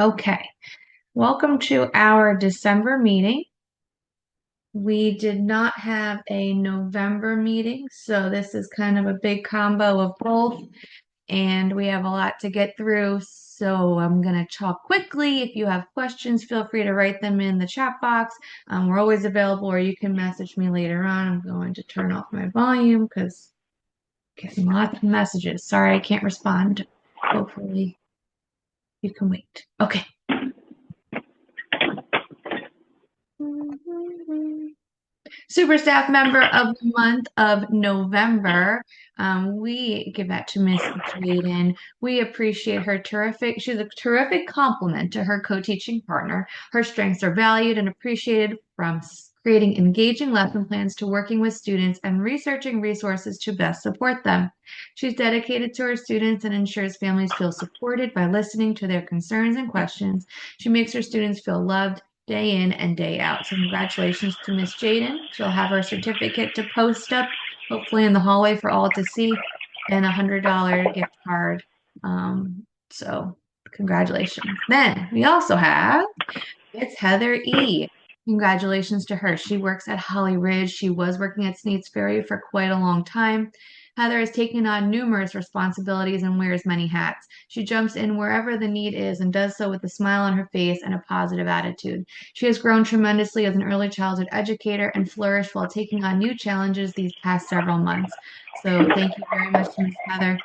Okay, welcome to our December meeting. We did not have a November meeting, so this is kind of a big combo of both, and we have a lot to get through. So I'm going to talk quickly. If you have questions, feel free to write them in the chat box. We're always available, or you can message me later on. I'm going to turn off my volume because I'm getting lots of messages. Sorry, I can't respond. Hopefully, you can wait. Okay. Super Staff Member of the month of November. We give that to Miss Jaden. We appreciate her terrific. She's a terrific compliment to her co-teaching partner. Her strengths are valued and appreciated from creating engaging lesson plans to working with students and researching resources to best support them. She's dedicated to her students and ensures families feel supported by listening to their concerns and questions. She makes her students feel loved day in and day out. So congratulations to Miss Jaden. She'll have her certificate to post up, hopefully in the hallway for all to see, and $100 gift card. So congratulations. Then we also have, it's Heather E. Congratulations to her. She works at Holly Ridge. She was working at Sneads Ferry for quite a long time. Heather has taken on numerous responsibilities and wears many hats. She jumps in wherever the need is and does so with a smile on her face and a positive attitude. She has grown tremendously as an early childhood educator and flourished while taking on new challenges these past several months. So thank you very much to Ms. Heather.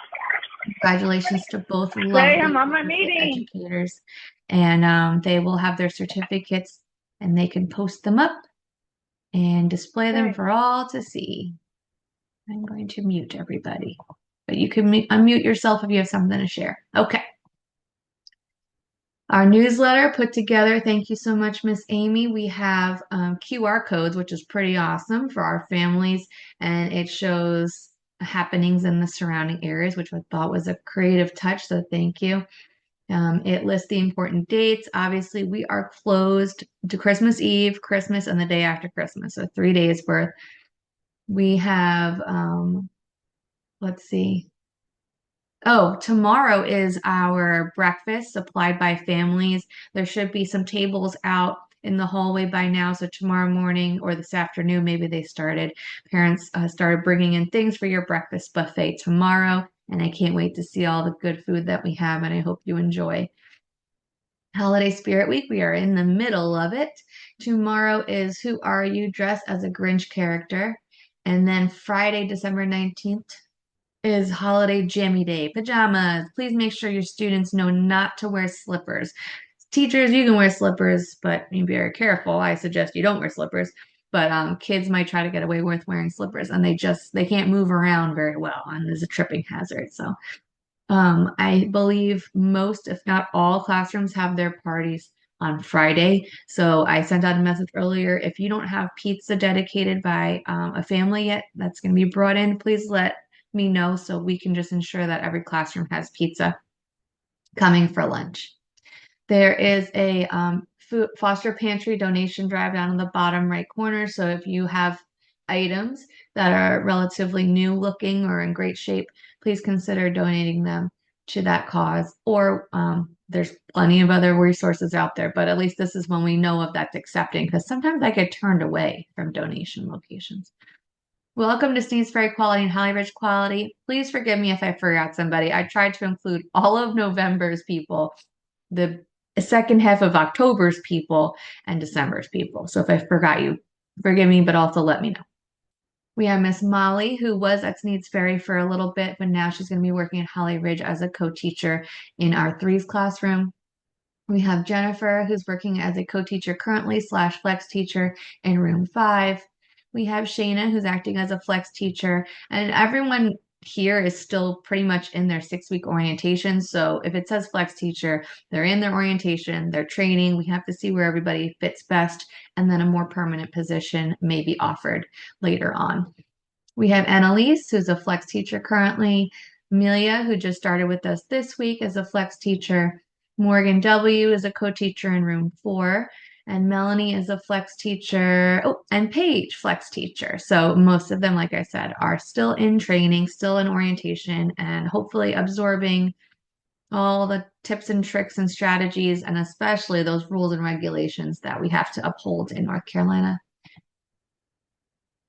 Congratulations to both Say lovely, I'm on my wonderful meeting. educators. And they will have their certificates and they can post them up and display them Okay. for all to see. I'm going to mute everybody, but you can unmute yourself if you have something to share. Okay. Our newsletter put together. Thank you so much, Miss Amy. We have QR codes, which is pretty awesome for our families, and it shows happenings in the surrounding areas, which I thought was a creative touch. So thank you. It lists the important dates. Obviously, we are closed to Christmas Eve, Christmas, and the day after Christmas, so 3 days worth. We have, let's see. Oh, tomorrow is our breakfast supplied by families. There should be some tables out in the hallway by now. So tomorrow morning or this afternoon, maybe they started. Parents started bringing in things for your breakfast buffet tomorrow. And I can't wait to see all the good food that we have. And I hope you enjoy. Holiday Spirit Week, we are in the middle of it. Tomorrow is Who Are You? Dressed as a Grinch character. And then Friday, December 19th, is holiday jammy day. Pajamas. Please make sure your students know not to wear slippers. Teachers, you can wear slippers, but be very careful. I suggest you don't wear slippers. But kids might try to get away with wearing slippers, and they can't move around very well, and there's a tripping hazard. So I believe most, if not all, classrooms have their parties on Friday. So I sent out a message earlier. If you don't have pizza dedicated by a family yet that's going to be brought in, please let me know so we can just ensure that every classroom has pizza coming for lunch. There is a foster pantry donation drive down in the bottom right corner. So if you have items that are relatively new looking or in great shape, please consider donating them to that cause. Or there's plenty of other resources out there, but at least this is one we know of that's accepting because sometimes I get turned away from donation locations. Welcome to Sneeze Ferry Quality and Holly Ridge Quality. Please forgive me if I forgot somebody. I tried to include all of November's people, the second half of October's people, and December's people. So if I forgot you, forgive me, but also let me know. We have Miss Molly, who was at Sneads Ferry for a little bit, but now she's going to be working at Holly Ridge as a co-teacher in our threes classroom. We have Jennifer, who's working as a co-teacher currently / flex teacher in room 5. We have Shayna, who's acting as a flex teacher, and everyone here is still pretty much in their 6-week orientation. So if it says flex teacher, they're in their orientation, they're training. We have to see where everybody fits best, and then a more permanent position may be offered later on. We have Annalise, who's a flex teacher currently. Amelia, who just started with us this week as a flex teacher. Morgan W. is a co-teacher in room 4. And Melanie is a flex teacher. Oh, and Paige, flex teacher. So most of them, like I said, are still in training, still in orientation, and hopefully absorbing all the tips and tricks and strategies, and especially those rules and regulations that we have to uphold in North Carolina.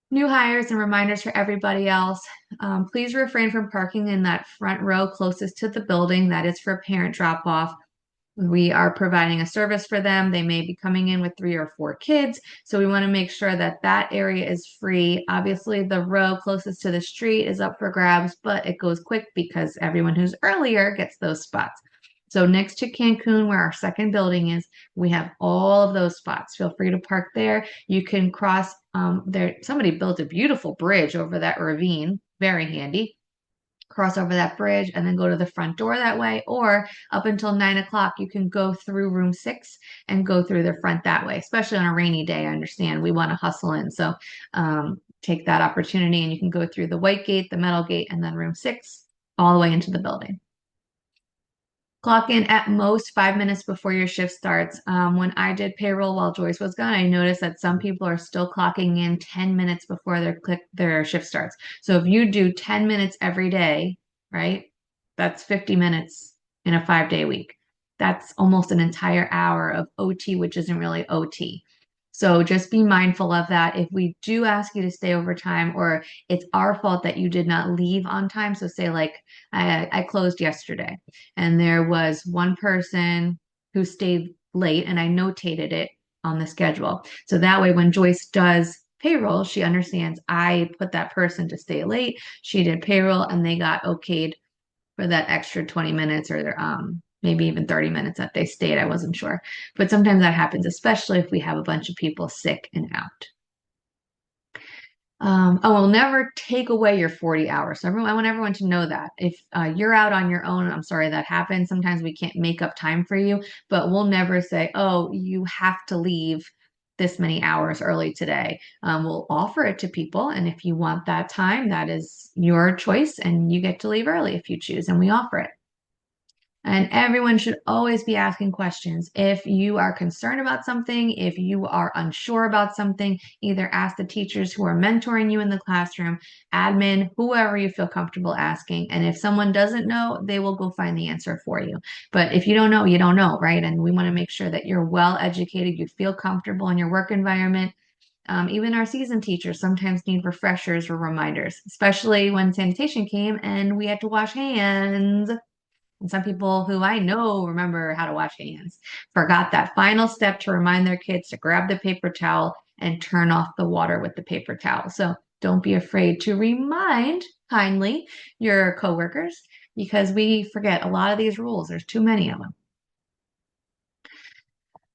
New hires and reminders for everybody else. Please refrain from parking in that front row closest to the building. That is for parent drop off. We are providing a service for them. They may be coming in with 3 or 4 kids. So we want to make sure that that area is free. Obviously, the row closest to the street is up for grabs, but it goes quick because everyone who's earlier gets those spots. So next to Cancun, where our second building is, we have all of those spots. Feel free to park there. You can cross there. Somebody built a beautiful bridge over that ravine. Very handy. Cross over that bridge and then go to the front door that way, or up until 9 o'clock, you can go through room 6 and go through the front that way, especially on a rainy day. I understand we want to hustle in. So take that opportunity and you can go through the white gate, the metal gate, and then room 6 all the way into the building. Clock in at most 5 minutes before your shift starts. When I did payroll while Joyce was gone, I noticed that some people are still clocking in 10 minutes before their shift starts. So if you do 10 minutes every day, right, that's 50 minutes in a 5-day week. That's almost an entire hour of OT, which isn't really OT. So just be mindful of that. If we do ask you to stay overtime, or it's our fault that you did not leave on time, so say like I closed yesterday and there was one person who stayed late and I notated it on the schedule. So that way when Joyce does payroll, she understands I put that person to stay late. She did payroll and they got okayed for that extra 20 minutes or maybe even 30 minutes that they stayed. I wasn't sure. But sometimes that happens, especially if we have a bunch of people sick and out. I will never take away your 40 hours. So I want everyone to know that. If you're out on your own, I'm sorry that happens. Sometimes we can't make up time for you, but we'll never say, oh, you have to leave this many hours early today. We'll offer it to people. And if you want that time, that is your choice and you get to leave early if you choose, and we offer it. And everyone should always be asking questions. If you are concerned about something, if you are unsure about something, either ask the teachers who are mentoring you in the classroom, admin, whoever you feel comfortable asking. And if someone doesn't know, they will go find the answer for you. But if you don't know, you don't know, right? And we want to make sure that you're well educated, you feel comfortable in your work environment. Even our seasoned teachers sometimes need refreshers or reminders, especially when sanitation came and we had to wash hands. And some people who I know remember how to wash hands forgot that final step to remind their kids to grab the paper towel and turn off the water with the paper towel. So don't be afraid to remind kindly your coworkers because we forget a lot of these rules. There's too many of them.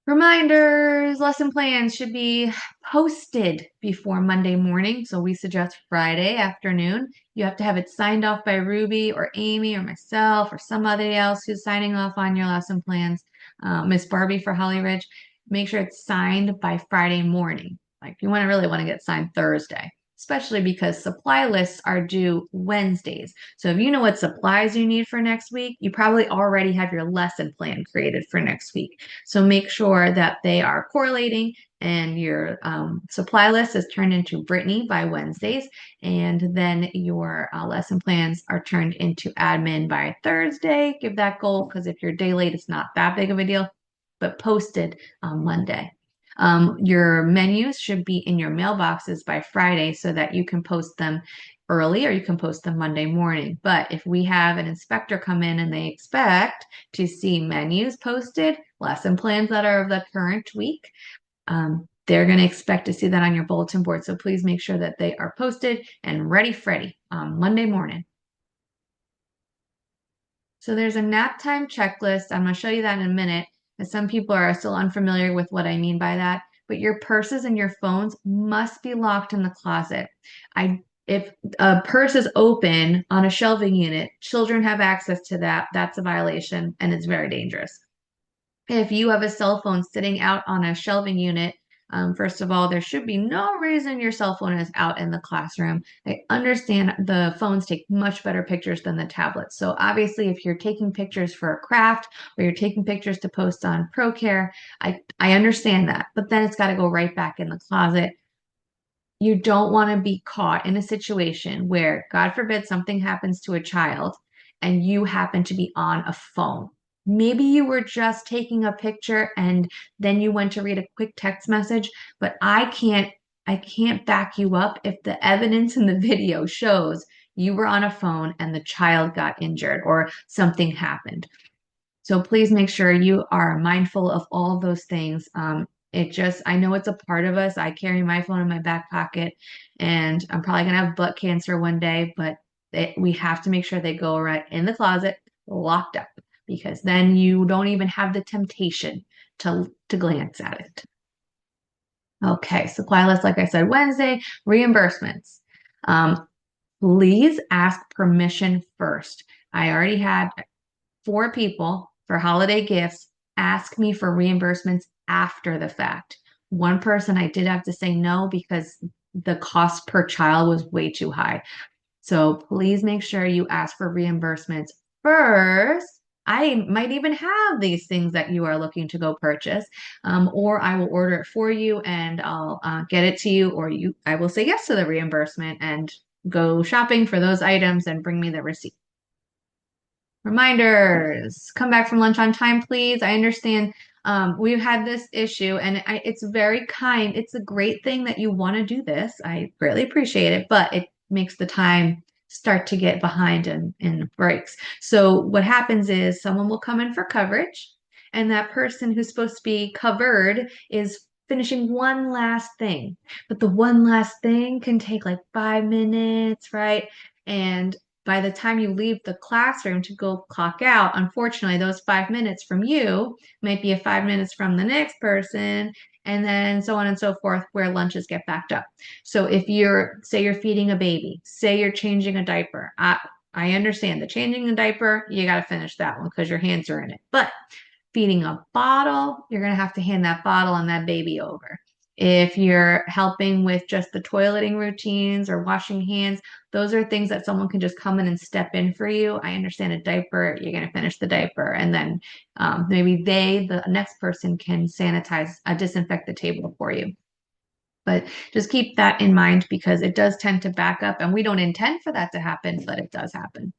Reminders, lesson plans should be posted before Monday morning. So we suggest Friday afternoon. You have to have it signed off by Ruby or Amy or myself or somebody else who's signing off on your lesson plans. Miss Barbie for Holly Ridge. Make sure it's signed by Friday morning. Like you really want to get signed Thursday, especially because supply lists are due Wednesdays. So if you know what supplies you need for next week, you probably already have your lesson plan created for next week. So make sure that they are correlating and your supply list is turned into Brittany by Wednesdays. And then your lesson plans are turned into admin by Thursday. Give that goal because if you're a day late, it's not that big of a deal, but posted on Monday. Your menus should be in your mailboxes by Friday so that you can post them early or you can post them Monday morning. But if we have an inspector come in and they expect to see menus posted, lesson plans that are of the current week, they're going to expect to see that on your bulletin board. So please make sure that they are posted and ready Freddy Monday morning. So there's a nap time checklist. I'm going to show you that in a minute, as some people are still unfamiliar with what I mean by that. But your purses and your phones must be locked in the closet. If a purse is open on a shelving unit, children have access to that. That's a violation and it's very dangerous. If you have a cell phone sitting out on a shelving unit, first of all, there should be no reason your cell phone is out in the classroom. I understand the phones take much better pictures than the tablets. So obviously, if you're taking pictures for a craft or you're taking pictures to post on ProCare, I understand that. But then it's got to go right back in the closet. You don't want to be caught in a situation where, God forbid, something happens to a child and you happen to be on a phone. Maybe you were just taking a picture and then you went to read a quick text message, but I can't back you up if the evidence in the video shows you were on a phone and the child got injured or something happened. So please make sure you are mindful of all of those things. I know it's a part of us. I carry my phone in my back pocket and I'm probably going to have butt cancer one day, but we have to make sure they go right in the closet, locked up, because then you don't even have the temptation to glance at it. Okay, supply list, like I said, Wednesday, reimbursements. Please ask permission first. I already had 4 people for holiday gifts ask me for reimbursements after the fact. One person I did have to say no because the cost per child was way too high. So please make sure you ask for reimbursements first. I might even have these things that you are looking to go purchase, or I will order it for you and I'll get it to you, or I will say yes to the reimbursement and go shopping for those items and bring me the receipt. Reminders, come back from lunch on time, please. I understand we've had this issue and it's very kind. It's a great thing that you want to do this. I greatly appreciate it, but it makes the time start to get behind and breaks. So what happens is someone will come in for coverage and that person who's supposed to be covered is finishing one last thing. But the one last thing can take like 5 minutes, right? And by the time you leave the classroom to go clock out, unfortunately, those 5 minutes from you might be a 5 minutes from the next person, and then so on and so forth, where lunches get backed up. So if say you're feeding a baby, say you're changing a diaper, I understand the changing the diaper, you got to finish that one because your hands are in it. But feeding a bottle, you're going to have to hand that bottle and that baby over. If you're helping with just the toileting routines or washing hands, those are things that someone can just come in and step in for you. I understand a diaper, you're going to finish the diaper, and then maybe the next person, can disinfect the table for you. But just keep that in mind because it does tend to back up, and we don't intend for that to happen, but it does happen.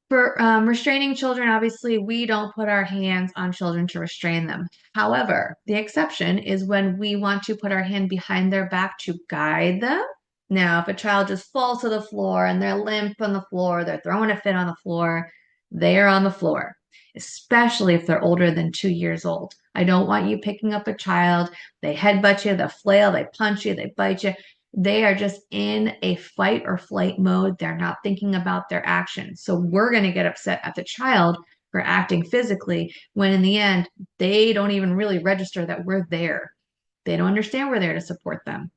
For restraining children, obviously, we don't put our hands on children to restrain them. However, the exception is when we want to put our hand behind their back to guide them. Now, if a child just falls to the floor and they're limp on the floor, they're throwing a fit on the floor, they are on the floor, especially if they're older than 2 years old. I don't want you picking up a child, they headbutt you, they flail, they punch you, they bite you. They are just in a fight or flight mode. They're not thinking about their actions. So we're going to get upset at the child for acting physically when in the end, they don't even really register that we're there. They don't understand we're there to support them.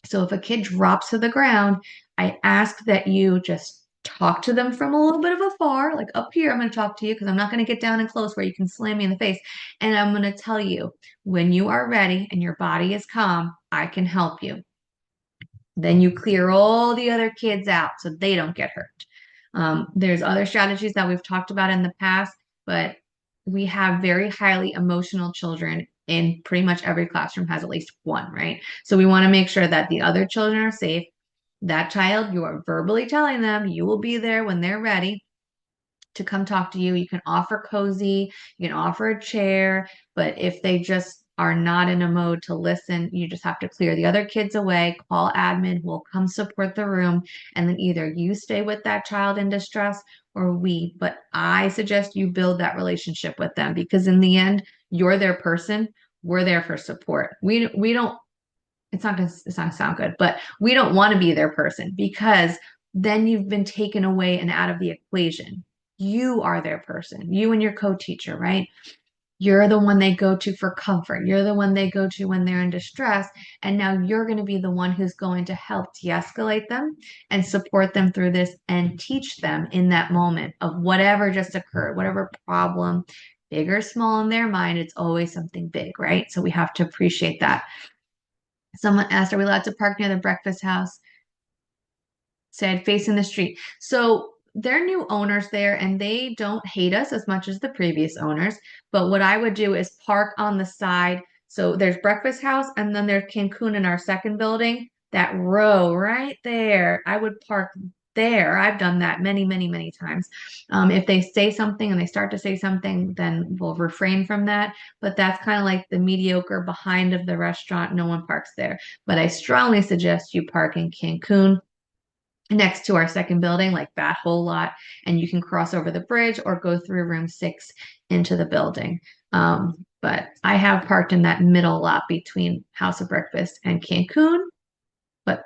So if a kid drops to the ground, I ask that you just talk to them from a little bit of afar, like up here, I'm going to talk to you because I'm not going to get down and close where you can slam me in the face. And I'm going to tell you, when you are ready and your body is calm, I can help you. Then you clear all the other kids out so they don't get hurt. There's other strategies that we've talked about in the past, but we have very highly emotional children in pretty much every classroom has at least one, right? So we want to make sure that the other children are safe. That child, you are verbally telling them you will be there when they're ready to come talk to you. You can offer cozy, you can offer a chair, but if they just are not in a mode to listen, you just have to clear the other kids away, call admin who will come support the room, and then either you stay with that child in distress or we. But I suggest you build that relationship with them because in the end, you're their person. We're there for support. We don't, it's not gonna sound good, but we don't want to be their person because then you've been taken away and out of the equation. You are their person, you and your co-teacher, right? You're the one they go to for comfort. You're the one they go to when they're in distress. And now you're going to be the one who's going to help de-escalate them and support them through this and teach them in that moment of whatever just occurred, whatever problem, big or small in their mind, it's always something big, right? So we have to appreciate that. Someone asked, are we allowed to park near the breakfast house? Said facing the street. So they're new owners there and they don't hate us as much as the previous owners. But what I would do is park on the side. So there's Breakfast House and then there's Cancun in our second building. That row right there, I would park there, I've done that many, many, many times. If they say something and they start to say something, then we'll refrain from that. But that's kind of like the mediocre behind of the restaurant. No one parks there. But I strongly suggest you park in Cancun next to our second building, like that whole lot, and you can cross over the bridge or go through room 6 into the building. But I have parked in that middle lot between House of Breakfast and Cancun, but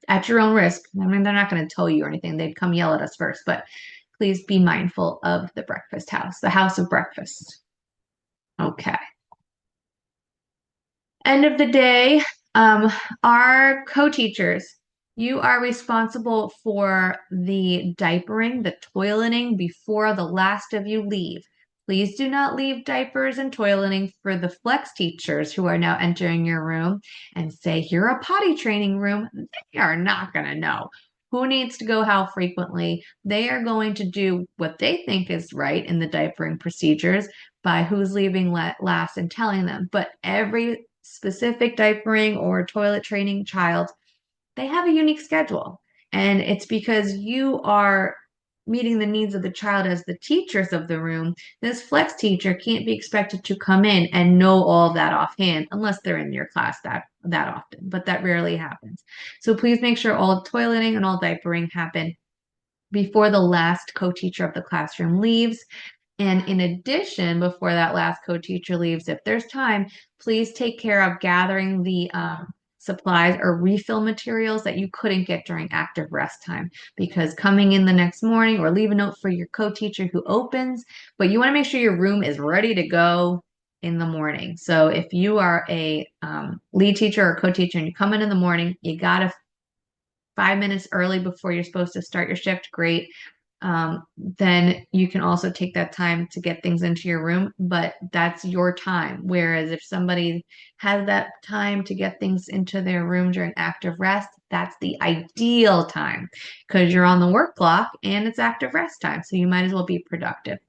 at your own risk. I mean, they're not going to tell you or anything. They'd come yell at us first, but please be mindful of the breakfast house, the House of Breakfast. Okay. End of the day, our co-teachers, you are responsible for the diapering, the toileting before the last of you leave. Please do not leave diapers and toileting for the flex teachers who are now entering your room and say, you're a potty training room. They are not going to know who needs to go how frequently. They are going to do what they think is right in the diapering procedures by who's leaving last and telling them. But every specific diapering or toilet training child, they have a unique schedule. And it's because you are meeting the needs of the child as the teachers of the room. This flex teacher can't be expected to come in and know all of that offhand unless they're in your class that often, but that rarely happens. So please make sure all toileting and all diapering happen before the last co-teacher of the classroom leaves. And in addition, before that last co-teacher leaves, if there's time, please take care of gathering the supplies or refill materials that you couldn't get during active rest time. Because coming in the next morning, or leave a note for your co-teacher who opens, but you want to make sure your room is ready to go in the morning. So if you are a lead teacher or co-teacher and you come in the morning, you got to 5 minutes early before you're supposed to start your shift, great. Then you can also take that time to get things into your room, but that's your time. Whereas if somebody has that time to get things into their room during active rest, that's the ideal time because you're on the work clock and it's active rest time. So you might as well be productive.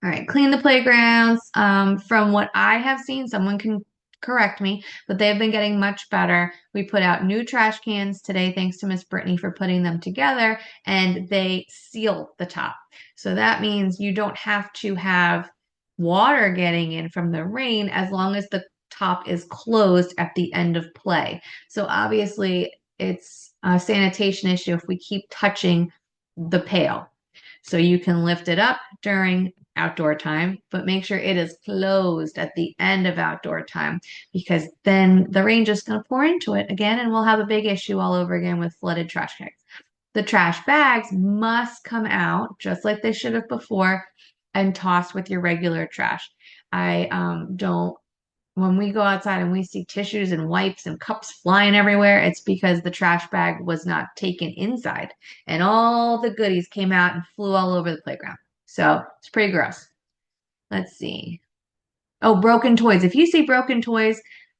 All right, clean the playgrounds. From what I have seen, someone can correct me, but they've been getting much better. We put out new trash cans today, thanks to Miss Brittany for putting them together, and they seal the top. So that means you don't have to have water getting in from the rain as long as the top is closed at the end of play. So obviously, it's a sanitation issue if we keep touching the pail. So you can lift it up during outdoor time, but make sure it is closed at the end of outdoor time because then the rain just going to pour into it again and we'll have a big issue all over again with flooded trash cans. The trash bags must come out just like they should have before and tossed with your regular trash. When we go outside and we see tissues and wipes and cups flying everywhere, it's because the trash bag was not taken inside and all the goodies came out and flew all over the playground. So it's pretty gross. Let's see. Oh, broken toys. If you see broken toys,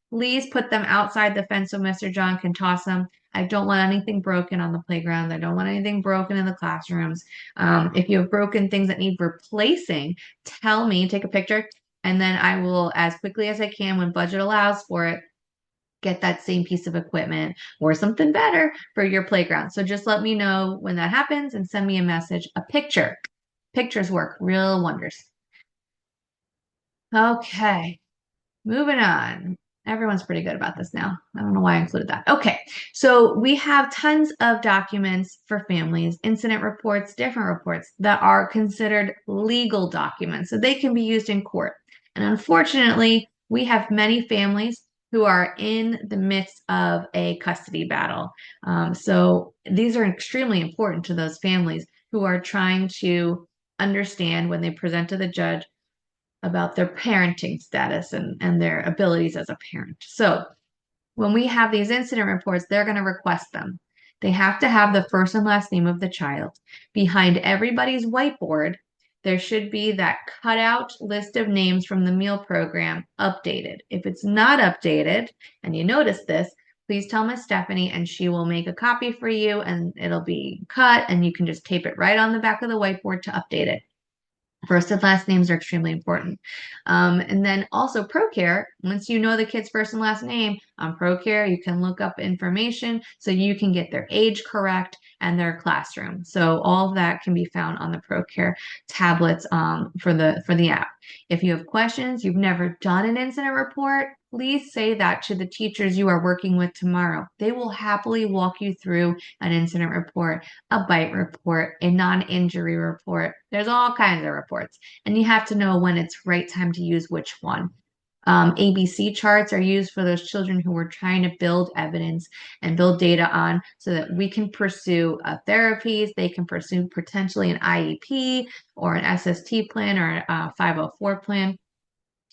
please put them outside the fence so Mr. John can toss them. I don't want anything broken on the playground. I don't want anything broken in the classrooms. If you have broken things that need replacing, tell me, take a picture, and then I will, as quickly as I can, when budget allows for it, get that same piece of equipment or something better for your playground. So just let me know when that happens and send me a message, a picture. Pictures work real wonders. Okay, moving on. Everyone's pretty good about this now. I don't know why I included that. Okay, so we have tons of documents for families, incident reports, different reports that are considered legal documents, so they can be used in court. And unfortunately, we have many families who are in the midst of a custody battle. So these are extremely important to those families who are trying to understand when they present to the judge about their parenting status and their abilities as a parent. So when we have these incident reports, they're going to request them. They have to have the first and last name of the child. Behind everybody's whiteboard, there should be that cutout list of names from the meal program updated. If it's not updated, and you notice this, please tell Miss Stephanie and she will make a copy for you and it'll be cut and you can just tape it right on the back of the whiteboard to update it. First and last names are extremely important. And then also ProCare, once you know the kid's first and last name on ProCare, you can look up information so you can get their age correct and their classroom. So all of that can be found on the ProCare tablets for the app. If you have questions, you've never done an incident report, please say that to the teachers you are working with tomorrow. They will happily walk you through an incident report, a bite report, a non-injury report. There's all kinds of reports, and you have to know when it's right time to use which one. ABC charts are used for those children who are trying to build evidence and build data on so that we can pursue therapies. They can pursue potentially an IEP or an SST plan or a 504 plan.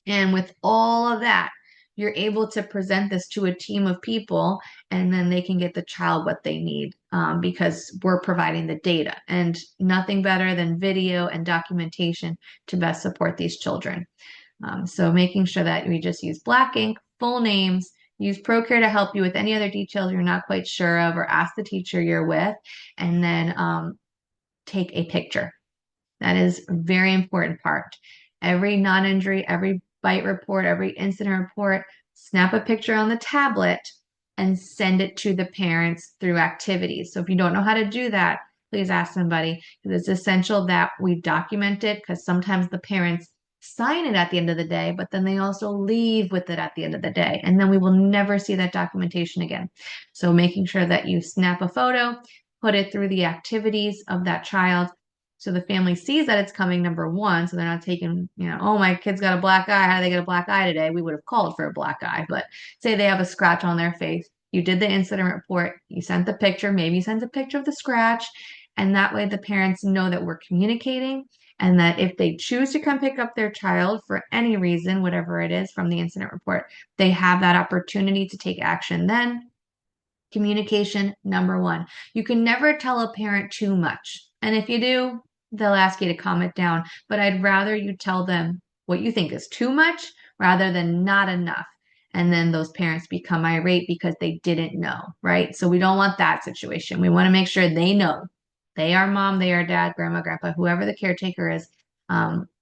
And with all of that, you're able to present this to a team of people, and then they can get the child what they need because we're providing the data. And nothing better than video and documentation to best support these children. So making sure that we just use black ink, full names, use ProCare to help you with any other details you're not quite sure of, or ask the teacher you're with, and then take a picture. That is a very important part. Every non-injury, every bite report, every incident report, snap a picture on the tablet and send it to the parents through activities. So if you don't know how to do that, please ask somebody, because it's essential that we document it, because sometimes the parents sign it at the end of the day, but then they also leave with it at the end of the day. And then we will never see that documentation again. So making sure that you snap a photo, put it through the activities of that child, so the family sees that it's coming, number one, so they're not taking, oh, my kid's got a black eye. How did they get a black eye today? We would have called for a black eye, but say they have a scratch on their face. You did the incident report, you sent the picture, maybe you sent a picture of the scratch, and that way the parents know that we're communicating, and that if they choose to come pick up their child for any reason, whatever it is from the incident report, they have that opportunity to take action then. Communication, number one. You can never tell a parent too much. And if you do, they'll ask you to calm it down. But I'd rather you tell them what you think is too much rather than not enough. And then those parents become irate because they didn't know, right? So we don't want that situation. We want to make sure they know. They are mom, they are dad, grandma, grandpa, whoever the caretaker is.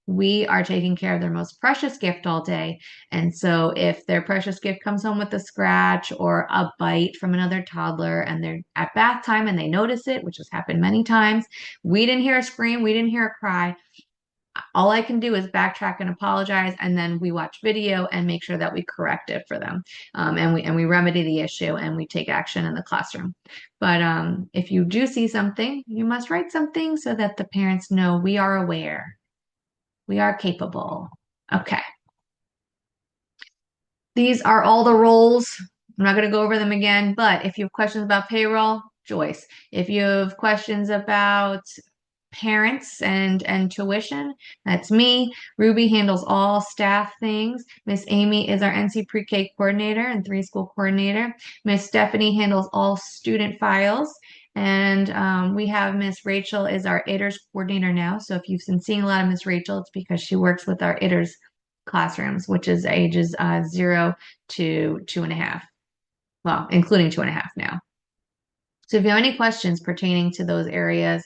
We are taking care of their most precious gift all day. And so if their precious gift comes home with a scratch or a bite from another toddler and they're at bath time and they notice it, which has happened many times, we didn't hear a scream, we didn't hear a cry. All I can do is backtrack and apologize, and then we watch video and make sure that we correct it for them, and we remedy the issue and we take action in the classroom. But if you do see something, you must write something so that the parents know we are aware, we are capable. Okay. These are all the roles. I'm not going to go over them again, but if you have questions about payroll, Joyce. If you have questions about parents and tuition, that's me. Ruby handles all staff things. Miss Amy is our NC Pre-K coordinator and 3-school coordinator. Miss Stephanie handles all student files. And we have Miss Rachel is our ITERS coordinator now. So if you've been seeing a lot of Miss Rachel, it's because she works with our ITERS classrooms, which is ages 0 to 2.5. Well, including 2.5 now. So if you have any questions pertaining to those areas,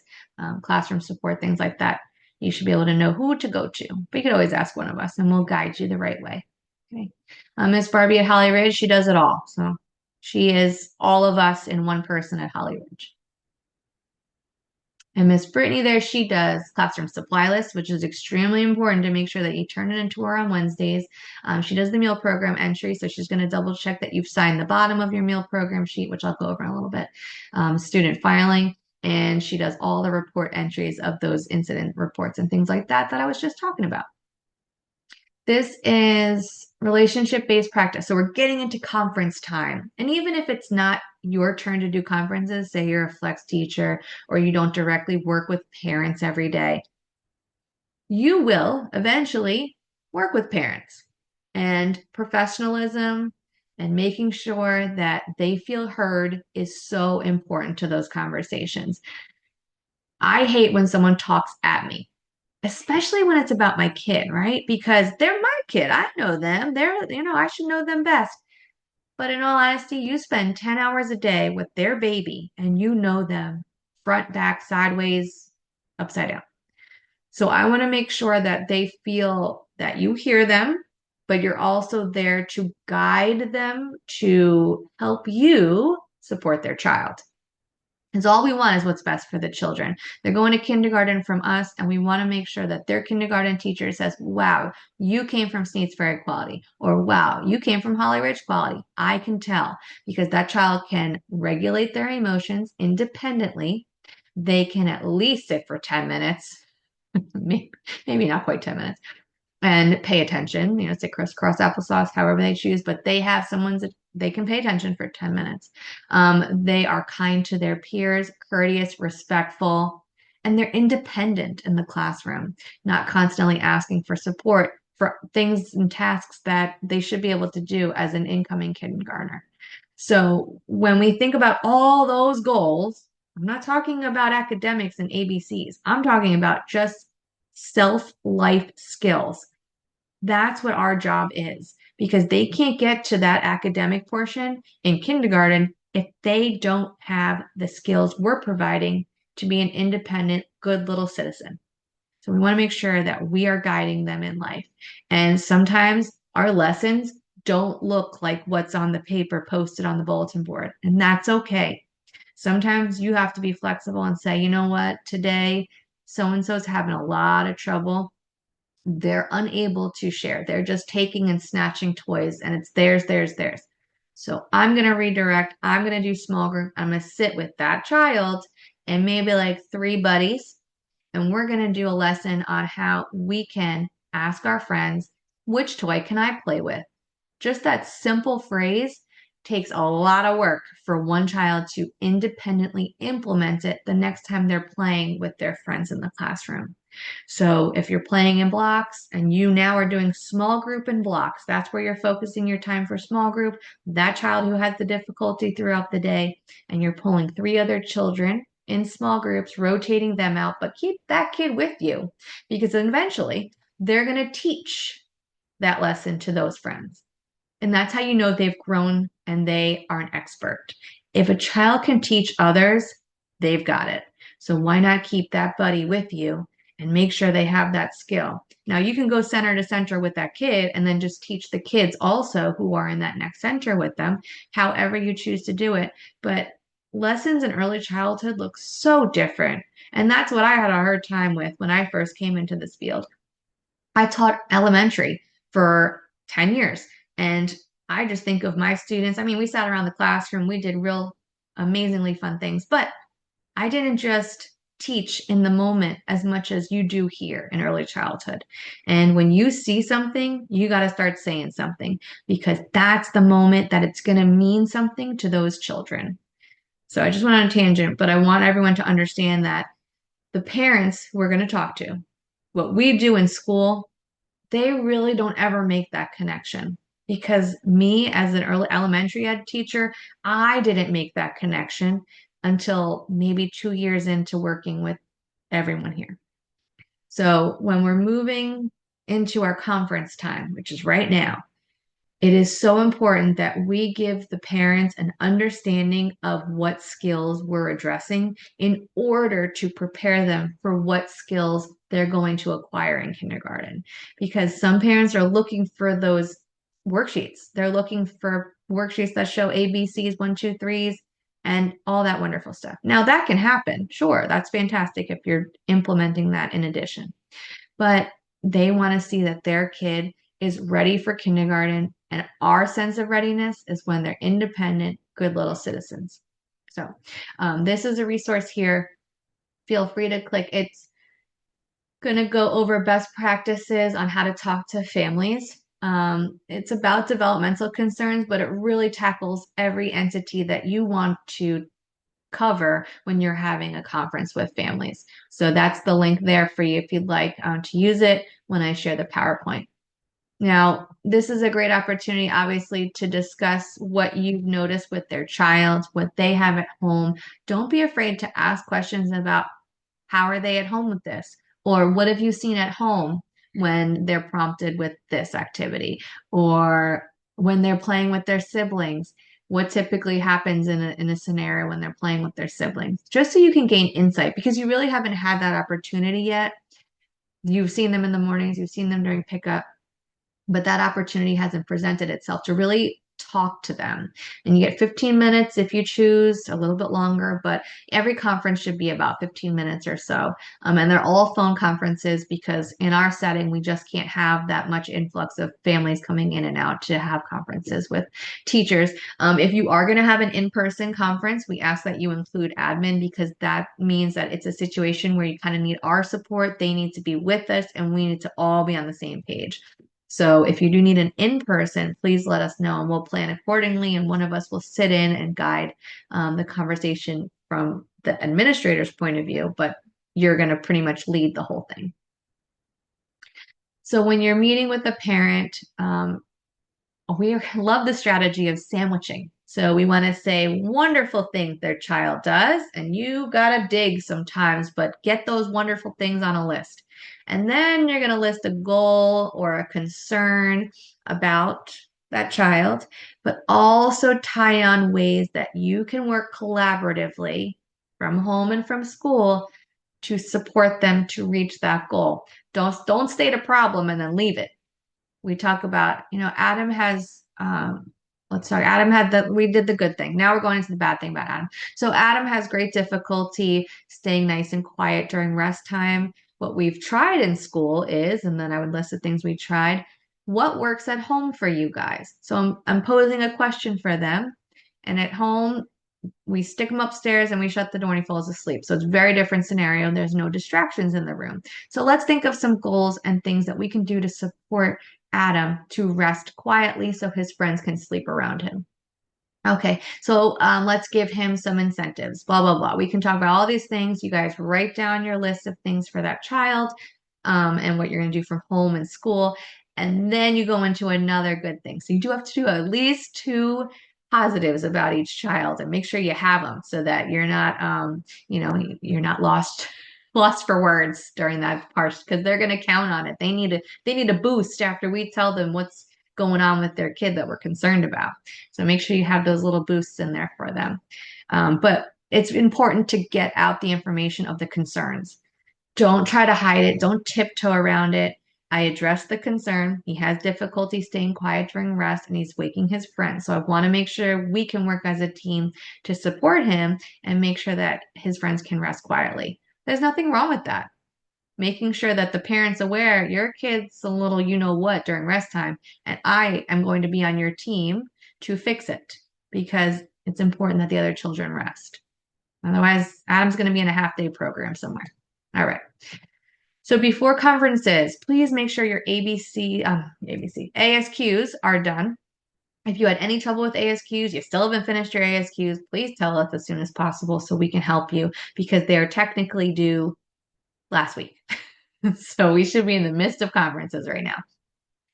classroom support, things like that, you should be able to know who to go to. But you could always ask one of us and we'll guide you the right way. Okay. Miss Barbie at Holly Ridge, she does it all. So she is all of us in one person at Holly Ridge. And Miss Brittany there, she does classroom supply list, which is extremely important to make sure that you turn it into her on Wednesdays. She does the meal program entry, so she's going to double check that you've signed the bottom of your meal program sheet, which I'll go over in a little bit. Student filing, and she does all the report entries of those incident reports and things like that I was just talking about. This is relationship-based practice. So we're getting into conference time. And even if it's not your turn to do conferences, say you're a flex teacher or you don't directly work with parents every day, you will eventually work with parents. And professionalism and making sure that they feel heard is so important to those conversations. I hate when someone talks at me, especially when it's about my kid, right? Because they're my kid. I know them. I should know them best. But in all honesty, you spend 10 hours a day with their baby and you know them front, back, sideways, upside down. So I want to make sure that they feel that you hear them, but you're also there to guide them to help you support their child. Because all we want is what's best for the children. They're going to kindergarten from us, and we want to make sure that their kindergarten teacher says, wow, you came from Sneads Ferry quality, or wow, you came from Holly Ridge quality. I can tell because that child can regulate their emotions independently. They can at least sit for 10 minutes, maybe not quite 10 minutes, and pay attention, say crisscross applesauce, however they choose, but they have someone's that they can pay attention for 10 minutes. They are kind to their peers, courteous, respectful, and they're independent in the classroom, not constantly asking for support for things and tasks that they should be able to do as an incoming kindergartner. So when we think about all those goals, I'm not talking about academics and ABCs. I'm talking about just self-life skills. That's what our job is because they can't get to that academic portion in kindergarten if they don't have the skills we're providing to be an independent, good little citizen. So we want to make sure that we are guiding them in life. And sometimes our lessons don't look like what's on the paper posted on the bulletin board, and that's okay. Sometimes you have to be flexible and say, you know what, today so and so's having a lot of trouble. They're unable to share. They're just taking and snatching toys and it's theirs, theirs, theirs. So I'm going to redirect. I'm going to do small group. I'm going to sit with that child and maybe like three buddies. And we're going to do a lesson on how we can ask our friends, which toy can I play with? Just that simple phrase takes a lot of work for one child to independently implement it the next time they're playing with their friends in the classroom. So if you're playing in blocks and you now are doing small group in blocks, that's where you're focusing your time for small group. That child who has the difficulty throughout the day, and you're pulling three other children in small groups, rotating them out, but keep that kid with you because eventually they're going to teach that lesson to those friends. And that's how you know they've grown and they are an expert. If a child can teach others, they've got it. So why not keep that buddy with you and make sure they have that skill? Now you can go center to center with that kid and then just teach the kids also who are in that next center with them, however you choose to do it. But lessons in early childhood look so different. And that's what I had a hard time with when I first came into this field. I taught elementary for 10 years. And I just think of my students. I mean, we sat around the classroom, we did real amazingly fun things, but I didn't just teach in the moment as much as you do here in early childhood. And when you see something, you got to start saying something because that's the moment that it's going to mean something to those children. So I just went on a tangent, but I want everyone to understand that the parents we're going to talk to, what we do in school, they really don't ever make that connection. Because me, as an early elementary ed teacher, I didn't make that connection until maybe 2 years into working with everyone here. So when we're moving into our conference time, which is right now, it is so important that we give the parents an understanding of what skills we're addressing in order to prepare them for what skills they're going to acquire in kindergarten. Because some parents are looking for those worksheets. They're looking for worksheets that show ABCs, one, two, threes, and all that wonderful stuff. Now that can happen. Sure, that's fantastic if you're implementing that in addition. But they want to see that their kid is ready for kindergarten. And our sense of readiness is when they're independent, good little citizens. So this is a resource here. Feel free to click. It's going to go over best practices on how to talk to families. It's about developmental concerns, but it really tackles every entity that you want to cover when you're having a conference with families. So that's the link there for you if you'd like to use it when I share the PowerPoint. Now, this is a great opportunity, obviously, to discuss what you've noticed with their child, what they have at home. Don't be afraid to ask questions about how are they at home with this? Or what have you seen at home when they're prompted with this activity? Or when they're playing with their siblings? What typically happens in a scenario when they're playing with their siblings? Just so you can gain insight because you really haven't had that opportunity yet. You've seen them in the mornings, you've seen them during pickup, but that opportunity hasn't presented itself to really talk to them. And you get 15 minutes if you choose, a little bit longer, but every conference should be about 15 minutes or so. And they're all phone conferences because in our setting, we just can't have that much influx of families coming in and out to have conferences with teachers. If you are going to have an in-person conference, we ask that you include admin because that means that it's a situation where you kind of need our support. They need to be with us and we need to all be on the same page. So if you do need an in-person, please let us know and we'll plan accordingly. And one of us will sit in and guide the conversation from the administrator's point of view, but you're going to pretty much lead the whole thing. So when you're meeting with a parent, we love the strategy of sandwiching. So we want to say wonderful things their child does, and you gotta dig sometimes, but get those wonderful things on a list. And then you're gonna list a goal or a concern about that child, but also tie on ways that you can work collaboratively from home and from school to support them to reach that goal. Don't state a problem and then leave it. We talk about, Adam has, let's talk, Adam had we did the good thing. Now we're going into the bad thing about Adam. So Adam has great difficulty staying nice and quiet during rest time. What we've tried in school is, and then I would list the things we tried, what works at home for you guys? So I'm posing a question for them. And at home, we stick him upstairs and we shut the door and he falls asleep. So it's a very different scenario. There's no distractions in the room. So let's think of some goals and things that we can do to support Adam to rest quietly so his friends can sleep around him. Okay, so let's give him some incentives, blah, blah, blah. We can talk about all these things. You guys write down your list of things for that child and what you're going to do from home and school. And then you go into another good thing. So you do have to do at least two positives about each child and make sure you have them so that you're not, you're not lost for words during that part because they're going to count on it. They need a boost after we tell them what's going on with their kid that we're concerned about. So make sure you have those little boosts in there for them. But it's important to get out the information of the concerns. Don't try to hide it. Don't tiptoe around it. I addressed the concern. He has difficulty staying quiet during rest and he's waking his friends. So I want to make sure we can work as a team to support him and make sure that his friends can rest quietly. There's nothing wrong with that. Making sure that the parent's aware your kid's a little you know what during rest time, and I am going to be on your team to fix it because it's important that the other children rest. Otherwise, Adam's going to be in a half-day program somewhere. All right. So before conferences, please make sure your ASQs are done. If you had any trouble with ASQs, you still haven't finished your ASQs, please tell us as soon as possible so we can help you because they are technically due last week. So we should be in the midst of conferences right now.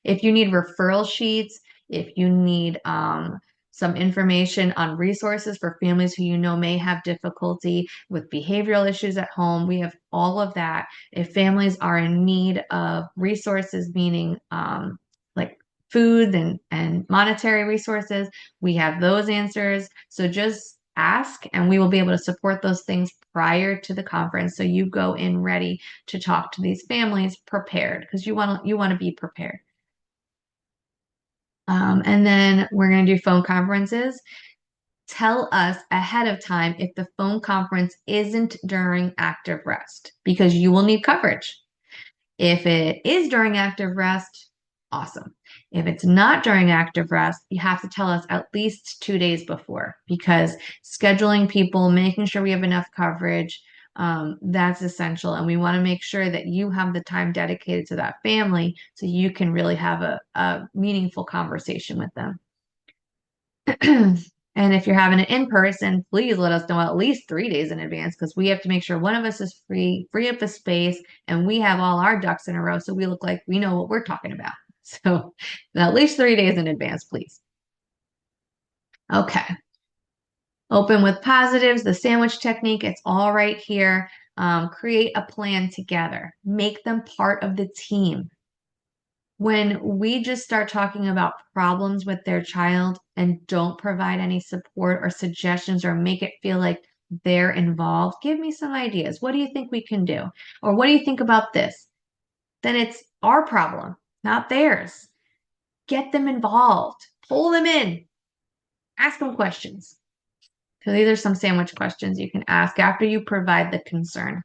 If you need referral sheets, if you need some information on resources for families who you know may have difficulty with behavioral issues at home, we have all of that. If families are in need of resources, meaning like food and monetary resources, we have those answers. So just ask and we will be able to support those things prior to the conference so you go in ready to talk to these families prepared because you want to be prepared. And then we're going to do phone conferences. Tell us ahead of time if the phone conference isn't during active rest because you will need coverage. If it is during active rest, awesome. If it's not during active rest, you have to tell us at least 2 days before because scheduling people, making sure we have enough coverage, that's essential. And we want to make sure that you have the time dedicated to that family so you can really have a meaningful conversation with them. And if you're having it in person, please let us know at least 3 days in advance because we have to make sure one of us is free up the space, and we have all our ducks in a row so we look like we know what we're talking about. So at least 3 days in advance, please. Okay. Open with positives, the sandwich technique, it's all right here. Create a plan together. Make them part of the team. When we just start talking about problems with their child and don't provide any support or suggestions or make it feel like they're involved, give me some ideas. What do you think we can do? Or what do you think about this? then it's our problem, not theirs. Get them involved, pull them in, ask them questions. So these are some sandwich questions you can ask after you provide the concern.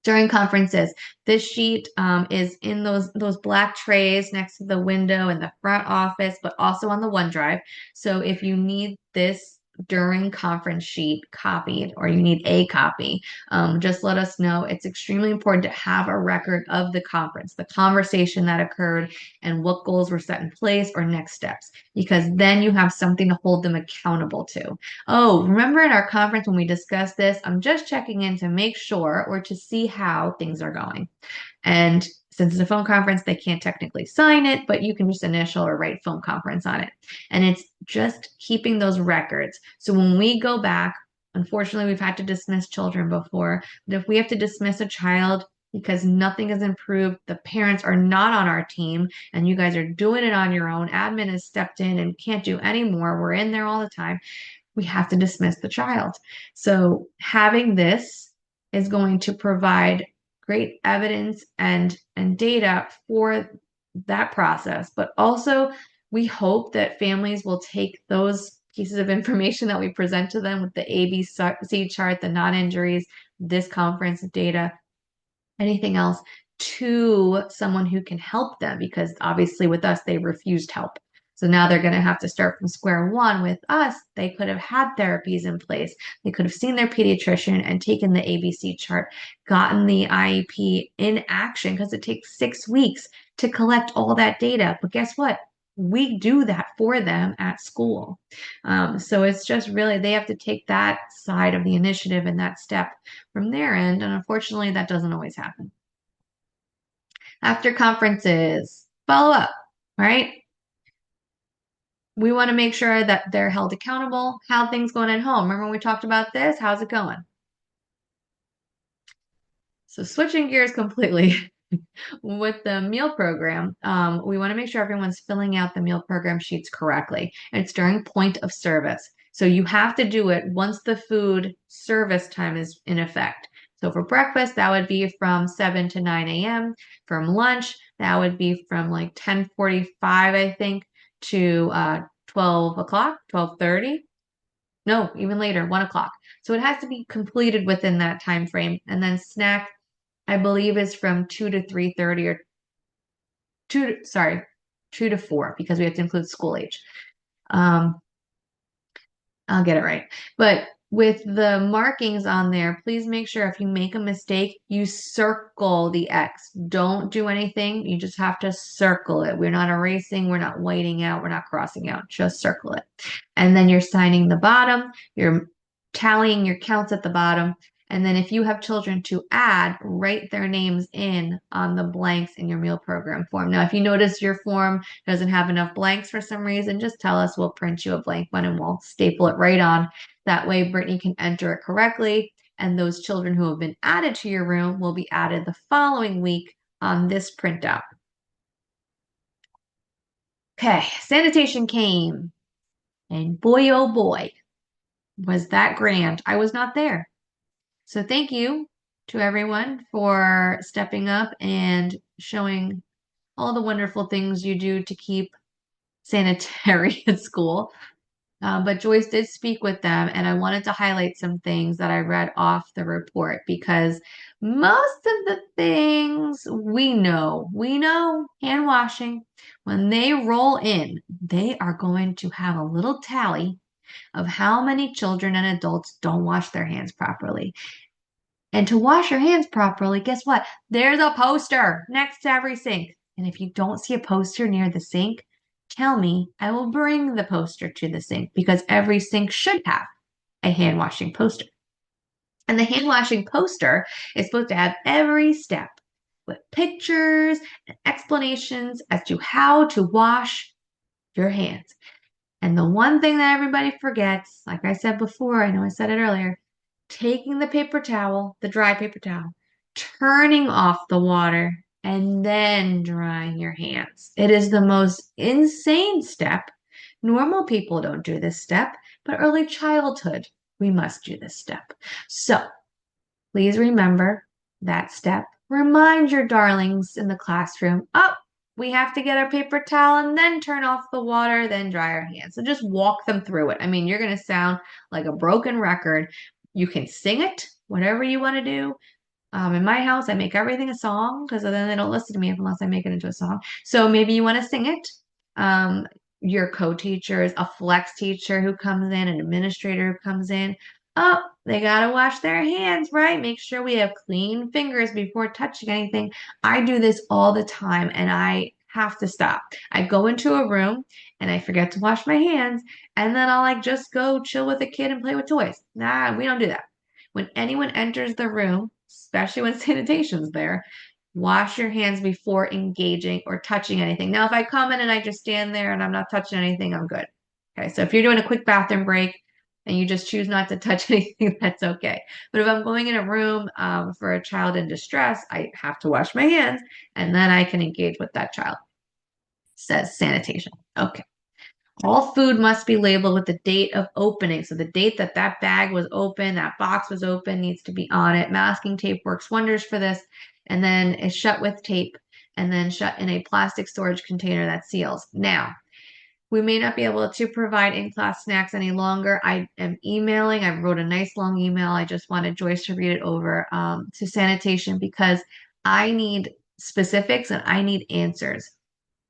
During conferences, this sheet is in those black trays next to the window in the front office, but also on the OneDrive. So if you need this during conference sheet copied or you need a copy, just let us know. It's extremely important to have a record of the conference, the conversation that occurred, and what goals were set in place or next steps, because then you have something to hold them accountable to. Oh, remember in our conference when we discussed this, I'm just checking in to make sure or to see how things are going. And since it's a phone conference, they can't technically sign it, but you can just initial or write phone conference on it. And it's just keeping those records. So when we go back, unfortunately, we've had to dismiss children before, but if we have to dismiss a child because nothing has improved, the parents are not on our team, and you guys are doing it on your own, admin has stepped in and can't do any more, we're in there all the time, we have to dismiss the child. So having this is going to provide great evidence and data for that process. But also, we hope that families will take those pieces of information that we present to them with the ABC chart, the non-injuries, this conference data, anything else, to someone who can help them, because obviously with us, they refused help. So now they're going to have to start from square one. With us, they could have had therapies in place. They could have seen their pediatrician and taken the ABC chart, gotten the IEP in action, because it takes 6 weeks to collect all that data. But guess what? We do that for them at school. So it's just really, they have to take that side of the initiative and that step from their end. And unfortunately, that doesn't always happen. After conferences, follow up, right? We want to make sure that they're held accountable. How things going at home? Remember when we talked about this? How's it going? So switching gears completely with the meal program, we want to make sure everyone's filling out the meal program sheets correctly. And it's during point of service. So you have to do it once the food service time is in effect. So for breakfast, that would be from 7 to 9 a.m. From lunch, that would be from like 10:45, I think, to 12 o'clock, 12:30. No, even later, 1 o'clock. So it has to be completed within that time frame. And then snack, I believe, is from 2 to 3:30, or 2 to 4, because we have to include school age. I'll get it right. But with the markings on there, please make sure if you make a mistake, you circle the X. Don't do anything. You just have to circle it. We're not erasing. We're not whiting out. We're not crossing out. Just circle it. And then you're signing the bottom. You're tallying your counts at the bottom. And then if you have children to add, write their names in on the blanks in your meal program form. Now, if you notice your form doesn't have enough blanks for some reason, just tell us. We'll print you a blank one and we'll staple it right on. That way, Brittany can enter it correctly. And those children who have been added to your room will be added the following week on this printout. Okay, sanitation came. And boy, oh boy, was that grand. I was not there. So thank you to everyone for stepping up and showing all the wonderful things you do to keep sanitary at school. But Joyce did speak with them, and I wanted to highlight some things that I read off the report, because most of the things we know, hand washing, when they roll in, they are going to have a little tally of how many children and adults don't wash their hands properly. And to wash your hands properly, guess what? There's a poster next to every sink. And if you don't see a poster near the sink, tell me. I will bring the poster to the sink, because every sink should have a hand washing poster. And the hand washing poster is supposed to have every step with pictures and explanations as to how to wash your hands. And the one thing that everybody forgets, like I said before, I know I said it earlier, taking the paper towel, the dry paper towel, turning off the water, and then drying your hands. It is the most insane step. Normal people don't do this step, but early childhood, we must do this step. So please remember that step Remind your darlings in the classroom, oh, we have to get our paper towel and then turn off the water, then dry our hands. So just walk them through it. I mean, you're going to sound like a broken record. You can sing it, whatever you want to do. In my house, I make everything a song because then they don't listen to me unless I make it into a song. So maybe you want to sing it. Um, your co-teacher is a flex teacher who comes in, an administrator who comes in. Oh, they gotta wash their hands, right? Make sure we have clean fingers before touching anything. I do this all the time and I have to stop. I go into a room and I forget to wash my hands, and then I'll like just go chill with a kid and play with toys. Nah, we don't do that. When anyone enters the room, especially when sanitation's there, wash your hands before engaging or touching anything. Now, if I come in and I just stand there and I'm not touching anything, I'm good. Okay, so if you're doing a quick bathroom break and you just choose not to touch anything, that's okay. But if I'm going in a room for a child in distress, I have to wash my hands and then I can engage with that child. Says sanitation. Okay. All food must be labeled with the date of opening. So the date that that bag was open, that box was open, needs to be on it. Masking tape works wonders for this. And then it's shut with tape and then shut in a plastic storage container that seals. Now, we may not be able to provide in-class snacks any longer. I am emailing. I wrote a nice long email. I just wanted Joyce to read it over to sanitation because I need specifics and I need answers.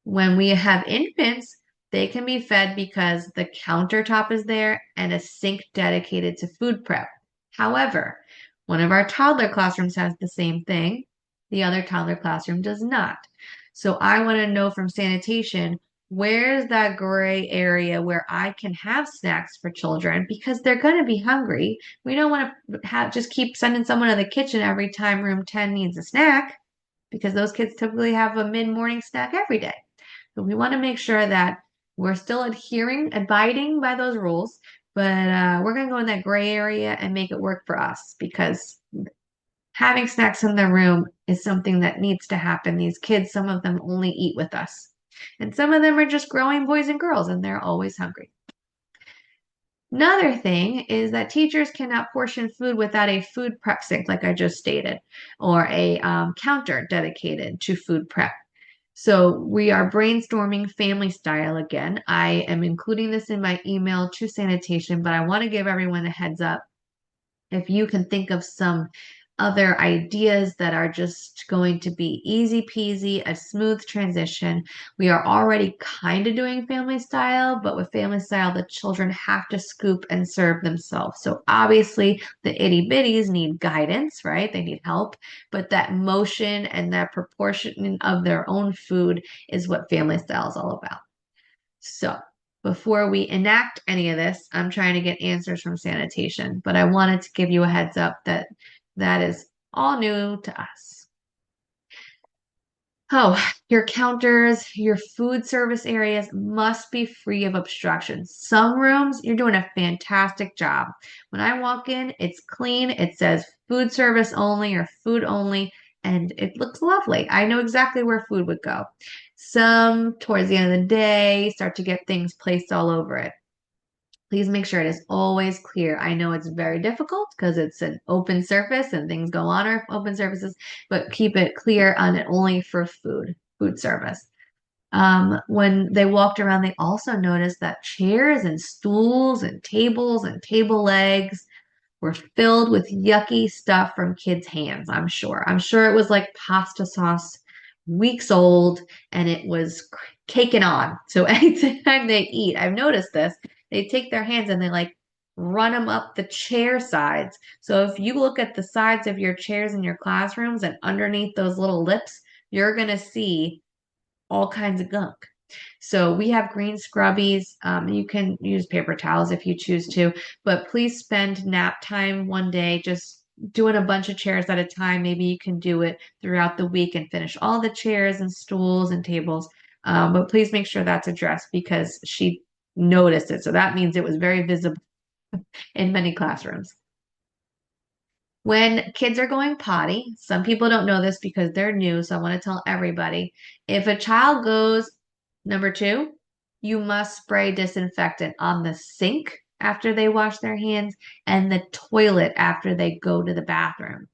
When we have infants, they can be fed because the countertop is there and a sink dedicated to food prep. However, one of our toddler classrooms has the same thing. The other toddler classroom does not. So I want to know from sanitation, where's that gray area where I can have snacks for children because they're going to be hungry. We don't want to have just keep sending someone to the kitchen every time room 10 needs a snack because those kids typically have a mid-morning snack every day. So we want to make sure that we're still abiding by those rules, but we're going to go in that gray area and make it work for us because having snacks in the room is something that needs to happen. These kids, some of them only eat with us, and some of them are just growing boys and girls, and they're always hungry. Another thing is that teachers cannot portion food without a food prep sink, like I just stated, or a counter dedicated to food prep. So we are brainstorming family style again. I am including this in my email to sanitation, but I want to give everyone a heads up. If you can think of some other ideas that are just going to be easy peasy, a smooth transition. We are already kind of doing family style, but with family style, the children have to scoop and serve themselves. So obviously, the itty bitties need guidance, right? They need help, but that motion and that proportion of their own food is what family style is all about. So before we enact any of this, I'm trying to get answers from sanitation, but I wanted to give you a heads up that that is all new to us. Oh, your counters, your food service areas must be free of obstructions. Some rooms, you're doing a fantastic job. When I walk in, it's clean. It says food service only or food only, and it looks lovely. I know exactly where food would go. Some, towards the end of the day, start to get things placed all over it. Please make sure it is always clear. I know it's very difficult because it's an open surface and things go on our open surfaces, but keep it clear on it only for food service. When they walked around, they also noticed that chairs and stools and tables and table legs were filled with yucky stuff from kids' hands, I'm sure. I'm sure it was like pasta sauce, weeks old, and it was caking on. So anytime they eat, I've noticed this, they take their hands and they like run them up the chair sides. So if you look at the sides of your chairs in your classrooms and underneath those little lips, you're going to see all kinds of gunk. So we have green scrubbies. You can use paper towels if you choose to, but please spend nap time one day just doing a bunch of chairs at a time. Maybe you can do it throughout the week and finish all the chairs and stools and tables. But please make sure that's addressed because she noticed it. So that means it was very visible in many classrooms. When kids are going potty, some people don't know this because they're new, so I want to tell everybody. If a child goes, number two, you must spray disinfectant on the sink after they wash their hands and the toilet after they go to the bathroom.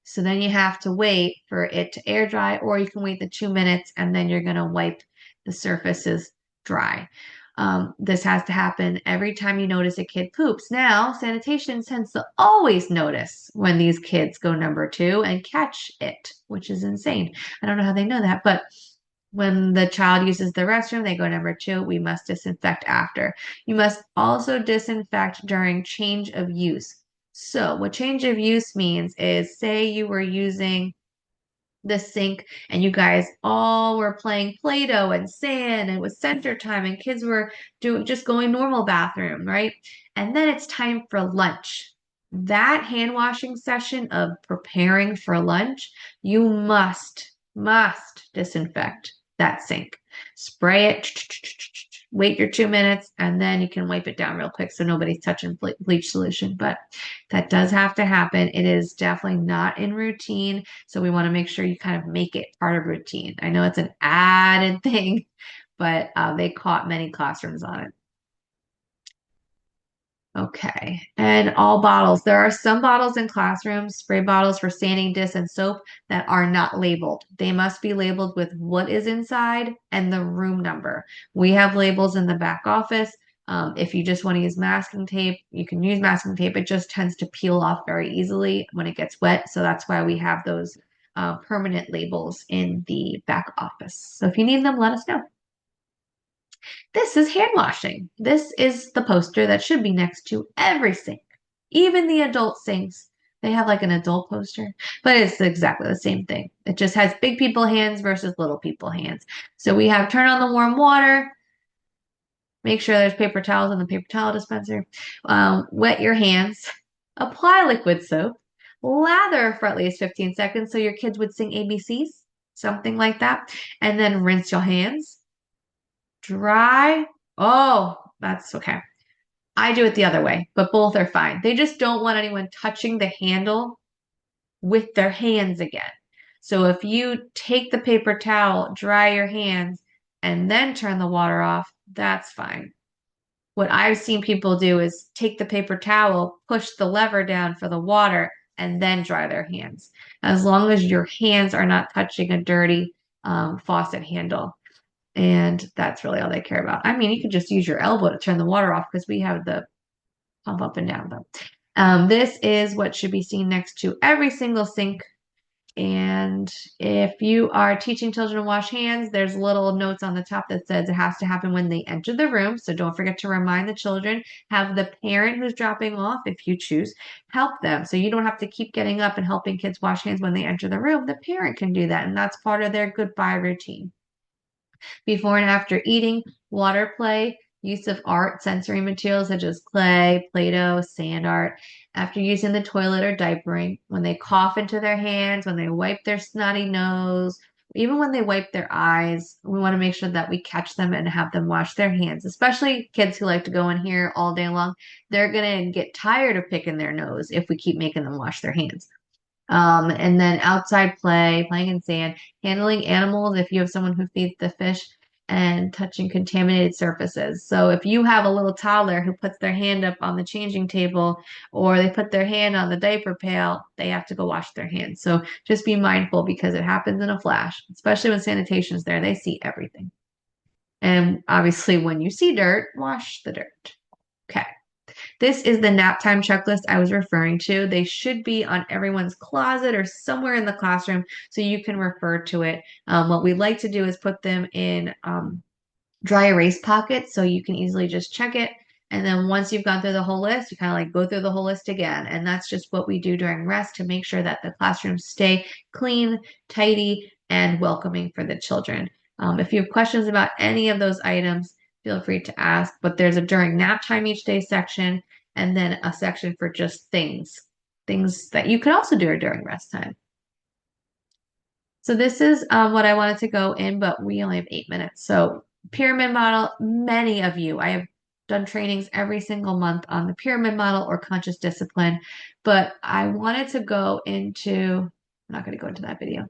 So then you have to wait for it to air dry, or you can wait the 2 minutes and then you're going to wipe the surfaces dry. This has to happen every time you notice a kid poops. Now, sanitation tends to always notice when these kids go number two and catch it, which is insane. I don't know how they know that, but when the child uses the restroom, they go number two. We must disinfect after. You must also disinfect during change of use. So, what change of use means is say you were using the sink and you guys all were playing Play-Doh and sand and it was center time and kids were doing just going normal bathroom, right? And then it's time for lunch. That hand washing session of preparing for lunch, you must disinfect that sink. Spray it, wait your 2 minutes, and then you can wipe it down real quick so nobody's touching bleach solution. But that does have to happen. It is definitely not in routine. So we want to make sure you kind of make it part of routine. I know it's an added thing, but they caught many classrooms on it. Okay. And all bottles. There are some bottles in classrooms, spray bottles for sanding, dish, and soap that are not labeled. They must be labeled with what is inside and the room number. We have labels in the back office. If you just want to use masking tape, you can use masking tape. It just tends to peel off very easily when it gets wet. So that's why we have those permanent labels in the back office. So if you need them, let us know. This is hand washing. This is the poster that should be next to every sink, even the adult sinks. They have like an adult poster, but it's exactly the same thing. It just has big people hands versus little people hands. So we have turn on the warm water, make sure there's paper towels in the paper towel dispenser, wet your hands, apply liquid soap, lather for at least 15 seconds so your kids would sing ABCs, something like that, and then rinse your hands. Dry. Oh, that's okay. I do it the other way, but both are fine. They just don't want anyone touching the handle with their hands again. So if you take the paper towel, dry your hands, and then turn the water off, that's fine. What I've seen people do is take the paper towel, push the lever down for the water, and then dry their hands. As long as your hands are not touching a dirty faucet handle. And that's really all they care about. I mean, you could just use your elbow to turn the water off because we have the pump up and down though. This is what should be seen next to every single sink. And if you are teaching children to wash hands, there's little notes on the top that says it has to happen when they enter the room. So don't forget to remind the children, have the parent who's dropping off, if you choose, help them. So you don't have to keep getting up and helping kids wash hands when they enter the room. The parent can do that. And that's part of their goodbye routine. Before and after eating, water play, use of art, sensory materials such as clay, Play-Doh, sand art. After using the toilet or diapering, when they cough into their hands, when they wipe their snotty nose, even when they wipe their eyes, we want to make sure that we catch them and have them wash their hands, especially kids who like to go in here all day long. They're going to get tired of picking their nose if we keep making them wash their hands. And then outside play, playing in sand, handling animals if you have someone who feeds the fish, and touching contaminated surfaces. So if you have a little toddler who puts their hand up on the changing table or they put their hand on the diaper pail, they have to go wash their hands. So just be mindful because it happens in a flash, especially when sanitation's there. They see everything. And obviously, when you see dirt, wash the dirt. Okay. This is the nap time checklist I was referring to. They should be on everyone's closet or somewhere in the classroom so you can refer to it. What we like to do is put them in dry erase pockets so you can easily just check it. And then once you've gone through the whole list, you kind of like go through the whole list again. And that's just what we do during rest to make sure that the classrooms stay clean, tidy, and welcoming for the children. If you have questions about any of those items, feel free to ask. But there's a during nap time each day section, and then a section for just things that you could also do during rest time. So this is what I wanted to go in, but we only have 8 minutes. So pyramid model, many of you, I have done trainings every single month on the pyramid model or conscious discipline, but I wanted to go into, I'm not going to go into that video.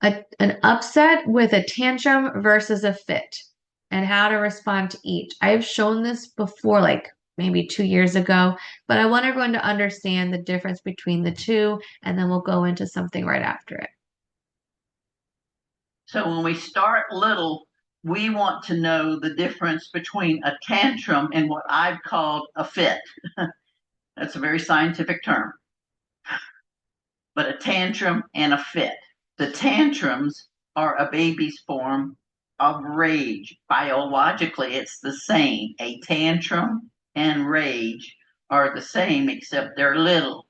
An upset with a tantrum versus a fit and how to respond to each. I have shown this before, like maybe 2 years ago. But I want everyone to understand the difference between the two, and then we'll go into something right after it. So when we start little, we want to know the difference between a tantrum and what I've called a fit. That's a very scientific term. But a tantrum and a fit. The tantrums are a baby's form of rage. Biologically, it's the same. A tantrum and rage are the same, except they're little.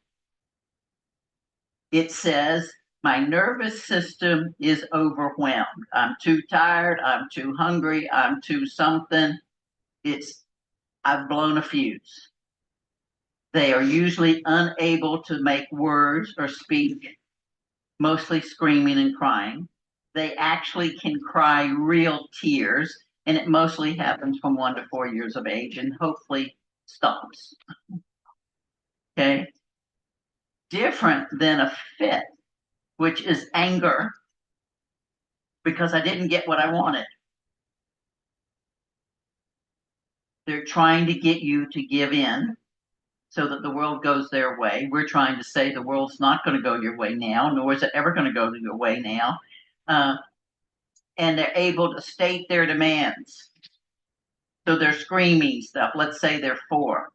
It says, my nervous system is overwhelmed. I'm too tired. I'm too hungry. I'm too something. I've blown a fuse. They are usually unable to make words or speak, mostly screaming and crying. They actually can cry real tears, and it mostly happens from 1 to 4 years of age and hopefully stops. Okay. Different than a fit, which is anger because I didn't get what I wanted. They're trying to get you to give in so that the world goes their way. We're trying to say the world's not going to go your way now, nor is it ever going to go your way now. And they're able to state their demands. So they're screaming stuff. Let's say they're 4.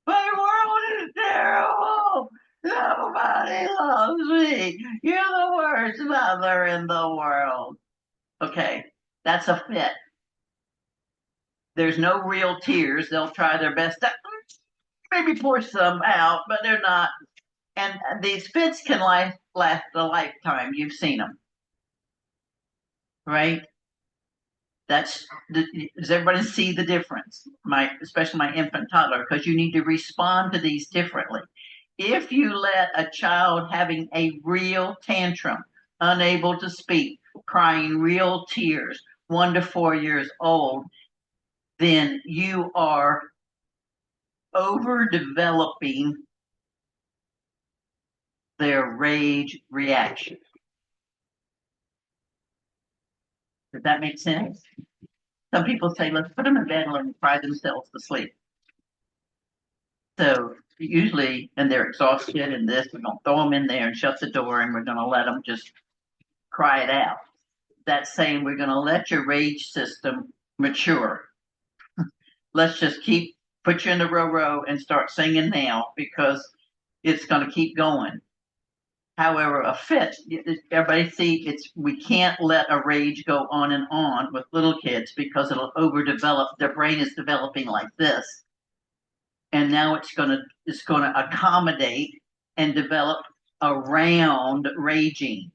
My world is terrible. Nobody loves me. You're the worst mother in the world. Okay, that's a fit. There's no real tears. They'll try their best to maybe pour some out, but they're not. And these fits can last a lifetime. You've seen them, right? Does everybody see the difference? Especially my infant toddler, because you need to respond to these differently. If you let a child having a real tantrum, unable to speak, crying real tears, 1 to 4 years old, then you are overdeveloping their rage reaction. Does that make sense? Some people say, let's put them in bed and let them cry themselves to sleep. So usually, and they're exhausted and this, we're going to throw them in there and shut the door and we're going to let them just cry it out. That's saying we're going to let your rage system mature. Let's just put you in the row and start singing now because it's going to keep going. However, a fit, everybody see, we can't let a rage go on and on with little kids because it'll overdevelop. Their brain is developing like this, and now it's going to accommodate and develop around raging.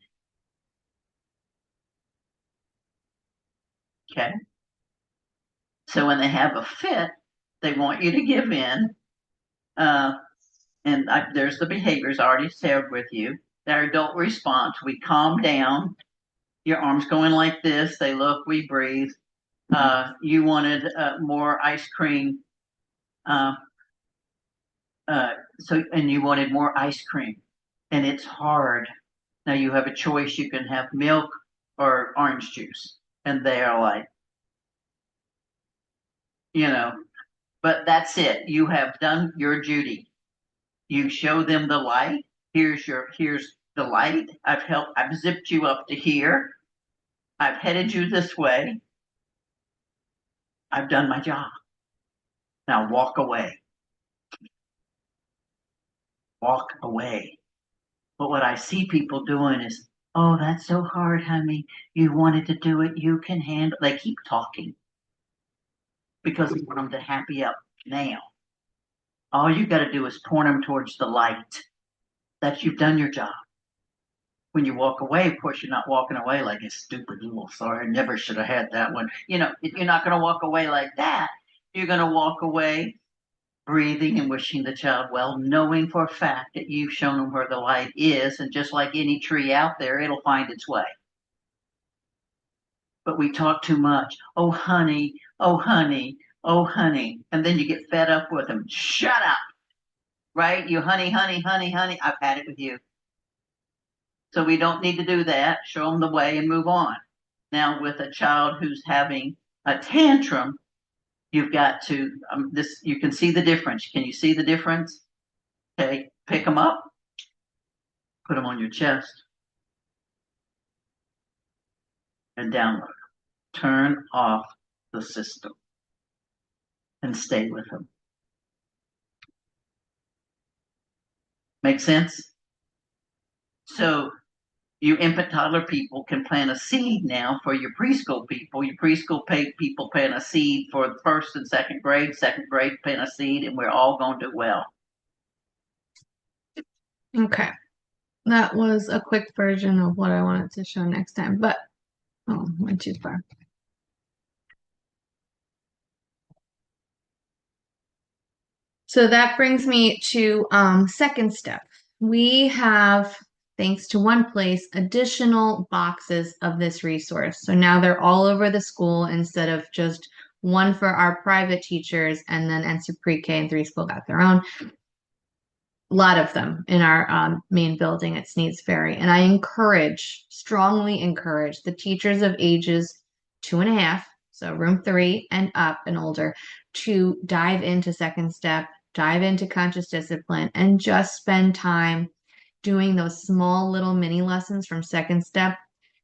Okay. So when they have a fit, they want you to give in. There's the behaviors I already shared with you. Their adult response, we calm down. Your arms going like this. They look, we breathe. You wanted more ice cream. And you wanted more ice cream. And it's hard. Now you have a choice. You can have milk or orange juice. And they are like, but that's it. You have done your duty. You show them the light. Here's the light. I've zipped you up to here. I've headed you this way. I've done my job. Now walk away. Walk away. But what I see people doing is, oh, that's so hard, honey. You wanted to do it. You can handle. They keep talking because they want them to happy up now. All you got to do is point them towards the light. That you've done your job. When you walk away, of course, you're not walking away like a stupid little, sorry, I never should have had that one. You're not going to walk away like that. You're going to walk away breathing and wishing the child well, knowing for a fact that you've shown them where the light is. And just like any tree out there, it'll find its way. But we talk too much. Oh, honey. Oh, honey. Oh, honey. And then you get fed up with them. Shut up. Right? You honey, honey, honey, honey. I've had it with you. So we don't need to do that. Show them the way and move on. Now, with a child who's having a tantrum, You've got to, you can see the difference. Can you see the difference? Okay, pick them up, put them on your chest, and download. Turn off the system and stay with them. Make sense? So you infant toddler people can plant a seed now for your preschool people. Your preschool people plant a seed for the first and second grade plant a seed, and we're all going to do well. Okay. That was a quick version of what I wanted to show next time, but oh, went too far. So that brings me to second step. We have, thanks to one place, additional boxes of this resource. So now they're all over the school instead of just one for our private teachers, and then NC Pre-K and 3 school got their own. A lot of them in our main building at Sneads Ferry. And I strongly encourage the teachers of ages 2.5, so room 3 and up and older, to dive into second step, dive into conscious discipline, and just spend time doing those small little mini lessons from second step.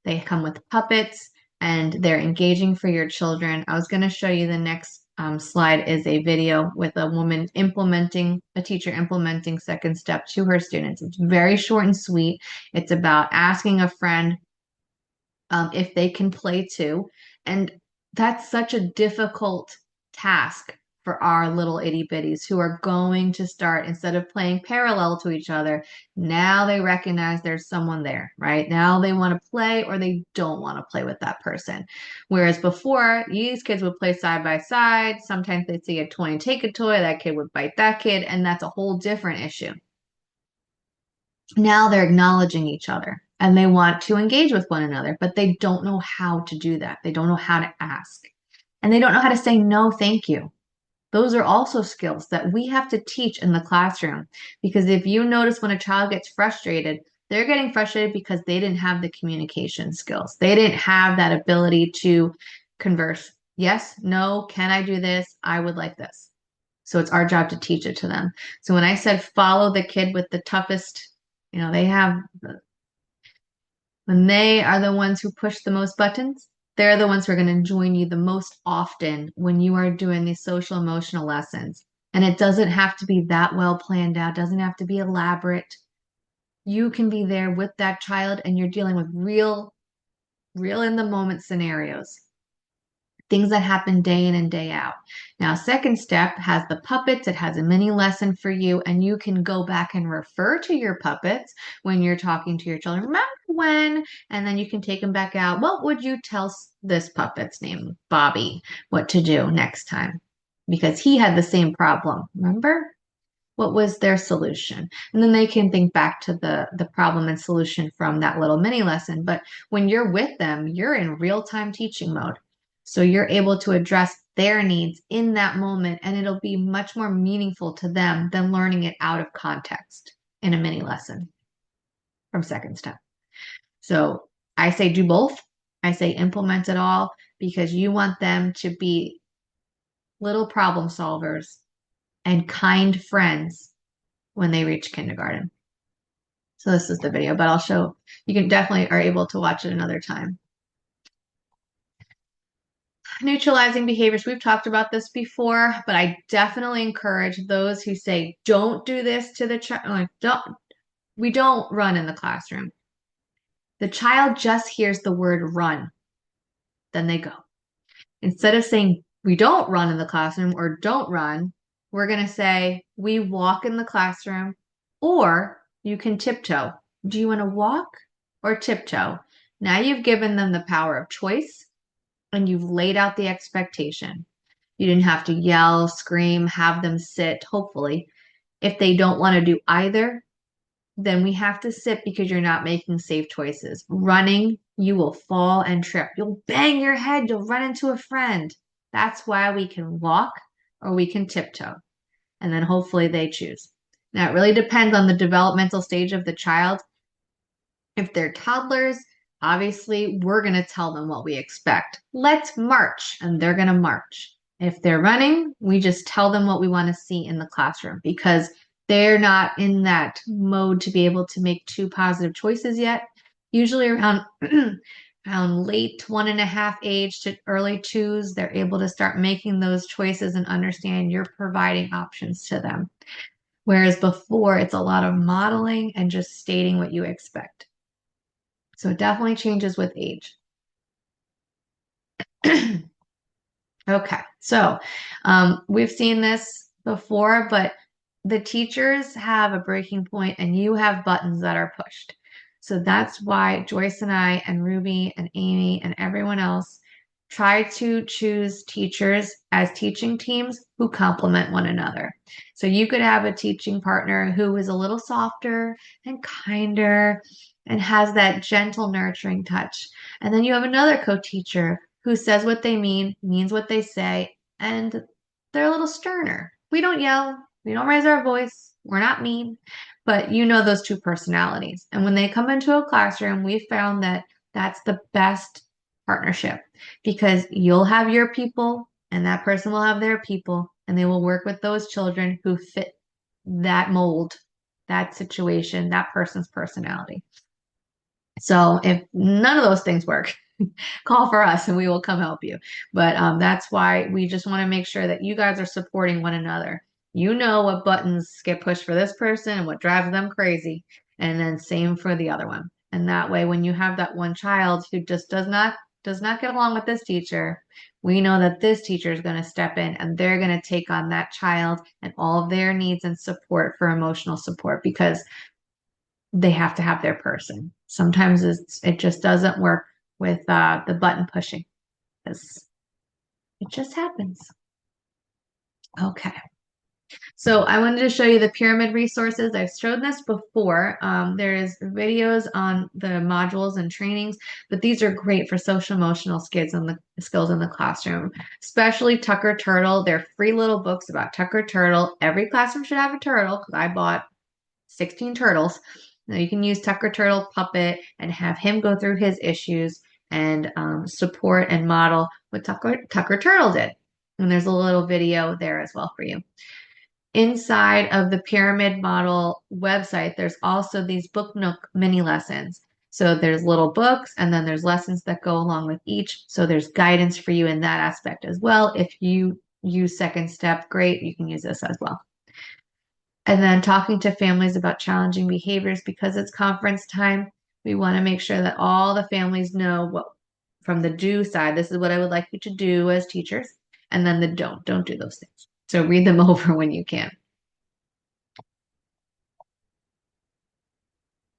They come with puppets and they're engaging for your children. I was going to show you the next slide is a video with a teacher implementing second step to her students. It's very short and sweet. It's about asking a friend if they can play too. And that's such a difficult task for our little itty bitties who are going to start, instead of playing parallel to each other, now they recognize there's someone there, right? Now they want to play or they don't want to play with that person. Whereas before, these kids would play side by side. Sometimes they'd see a toy and take a toy. That kid would bite that kid, and that's a whole different issue. Now they're acknowledging each other and they want to engage with one another, but they don't know how to do that. They don't know how to ask. And they don't know how to say no, thank you. Those are also skills that we have to teach in the classroom. Because if you notice when a child gets frustrated, they're getting frustrated because they didn't have the communication skills. They didn't have that ability to converse. Yes, no, can I do this? I would like this. So it's our job to teach it to them. So when I said follow the kid with the toughest, when they are the ones who push the most buttons, they're the ones who are going to join you the most often when you are doing these social emotional lessons. And it doesn't have to be that well planned out, doesn't have to be elaborate. You can be there with that child and you're dealing with real in the moment scenarios, things that happen day in and day out. Now, second step has the puppets. It has a mini lesson for you, and you can go back and refer to your puppets when you're talking to your children. Remember when? And then you can take them back out. What would you tell this puppet's name, Bobby, what to do next time? Because he had the same problem. Remember? What was their solution? And then they can think back to the problem and solution from that little mini lesson. But when you're with them, you're in real-time teaching mode. So you're able to address their needs in that moment, and it'll be much more meaningful to them than learning it out of context in a mini lesson from second step. So I say do both. I say implement it all because you want them to be little problem solvers and kind friends when they reach kindergarten. So this is the video, but I'll show, you can definitely are able to watch it another time. Neutralizing behaviors. We've talked about this before, but I definitely encourage those who say, don't do this to the child. We don't run in the classroom. The child just hears the word run. Then they go. Instead of saying, we don't run in the classroom or don't run, we're going to say, we walk in the classroom, or you can tiptoe. Do you want to walk or tiptoe? Now you've given them the power of choice and you've laid out the expectation. You didn't have to yell, scream, have them sit, hopefully. If they don't want to do either, then we have to sit because you're not making safe choices. Running, you will fall and trip. You'll bang your head. You'll run into a friend. That's why we can walk or we can tiptoe. And then hopefully they choose. Now, it really depends on the developmental stage of the child. If they're toddlers, obviously we're going to tell them what we expect. Let's march, and they're going to march. If they're running, we just tell them what we want to see in the classroom because they're not in that mode to be able to make two positive choices yet. Usually around around late 1.5 age to early twos, they're able to start making those choices and understand you're providing options to them. Whereas before, it's a lot of modeling and just stating what you expect. So it definitely changes with age. Okay, so we've seen this before, but the teachers have a breaking point and you have buttons that are pushed. So that's why Joyce and I and Ruby and Amy and everyone else try to choose teachers as teaching teams who complement one another. So you could have a teaching partner who is a little softer and kinder and has that gentle, nurturing touch. And then you have another co-teacher who says what they mean, means what they say, and they're a little sterner. We don't yell, we don't raise our voice, we're not mean, but you know those two personalities. And when they come into a classroom, we found that that's the best partnership because you'll have your people and that person will have their people and they will work with those children who fit that mold, that situation, that person's personality. So if none of those things work, call for us and we will come help you. But that's why we just want to make sure that you guys are supporting one another. You know what buttons get pushed for this person and what drives them crazy. And then same for the other one. And that way, when you have that one child who just does not get along with this teacher, we know that this teacher is going to step in and they're going to take on that child and all of their needs and support for emotional support because they have to have their person. Sometimes it just doesn't work with the button pushing because it just happens. Okay. So I wanted to show you the pyramid resources. I've showed this before. There's videos on the modules and trainings, but these are great for social emotional skills in the classroom, especially Tucker Turtle. They're free little books about Tucker Turtle. Every classroom should have a turtle because I bought 16 turtles. Now you can use Tucker Turtle Puppet and have him go through his issues and support and model what Tucker Turtle did. And there's a little video there as well for you. Inside of the pyramid model website, there's also these Book Nook mini lessons. So there's little books and then there's lessons that go along with each. So there's guidance for you in that aspect as well. If you use Second Step, great, you can use this as well. And then talking to families about challenging behaviors because it's conference time. We want to make sure that all the families know what from the do side, this is what I would like you to do as teachers, and then the don't do those things. So read them over when you can.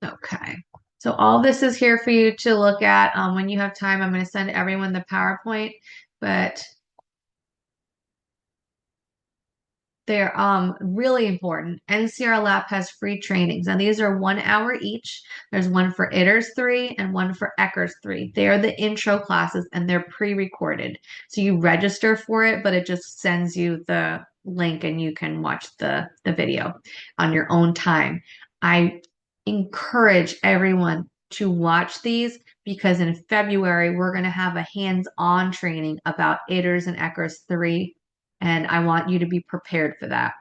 Okay. So all this is here for you to look at. When you have time, I'm going to send everyone the PowerPoint, but they're really important. NCRLAP has free trainings. Now these are 1 hour each. There's one for ITERS 3 and one for ECHRS 3. They are the intro classes and they're pre-recorded. So you register for it, but it just sends you the link and you can watch the video on your own time. I encourage everyone to watch these because in February we're going to have a hands-on training about ITERS and ECHRS 3 and I want you to be prepared for that.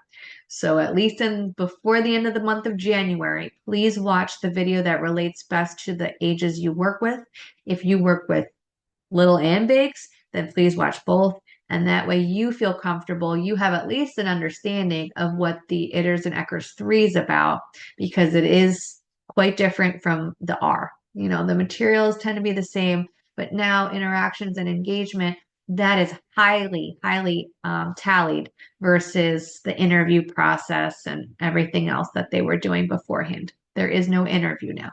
So at least before the end of the month of January, please watch the video that relates best to the ages you work with. If you work with little and bigs, then please watch both. And that way you feel comfortable. You have at least an understanding of what the ITERS and ECHRS 3 is about because it is quite different from the R. You know, the materials tend to be the same, but now interactions and engagement that is highly, highly tallied versus the interview process and everything else that they were doing beforehand. There is no interview now.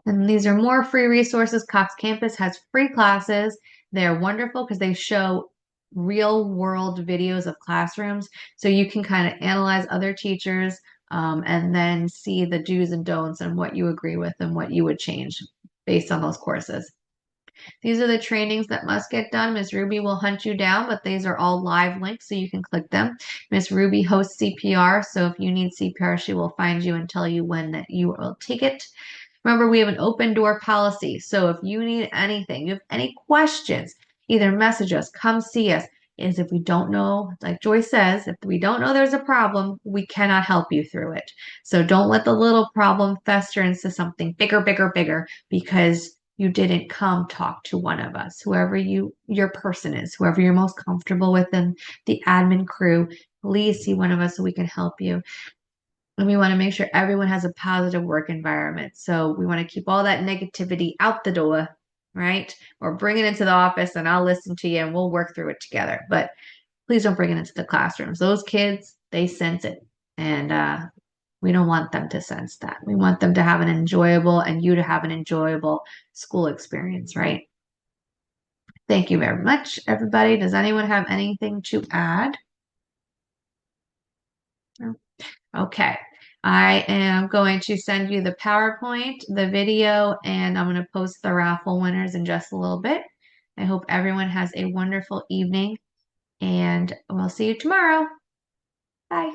And these are more free resources. Cox Campus has free classes. They're wonderful because they show real world videos of classrooms. So you can kind of analyze other teachers and then see the do's and don'ts and what you agree with and what you would change based on those courses. These are the trainings that must get done. Miss Ruby will hunt you down, but these are all live links, so you can click them. Miss Ruby hosts CPR, so if you need CPR, she will find you and tell you when that you will take it. Remember, we have an open door policy, so if you need anything, you have any questions, either message us, come see us. Is if we don't know, like Joyce says, if we don't know there's a problem, we cannot help you through it. So don't let the little problem fester into something bigger, bigger, bigger because you didn't come talk to one of us, whoever your person is, whoever you're most comfortable with in the admin crew. Please see one of us so we can help you. And we want to make sure everyone has a positive work environment. So we want to keep all that negativity out the door, right? Or bring it into the office and I'll listen to you and we'll work through it together. But please don't bring it into the classrooms. Those kids, they sense it. And we don't want them to sense that. We want them to have an enjoyable and you to have an enjoyable school experience, right? Thank you very much, everybody. Does anyone have anything to add? No? Okay. I am going to send you the PowerPoint, the video, and I'm going to post the raffle winners in just a little bit. I hope everyone has a wonderful evening, and we'll see you tomorrow. Bye.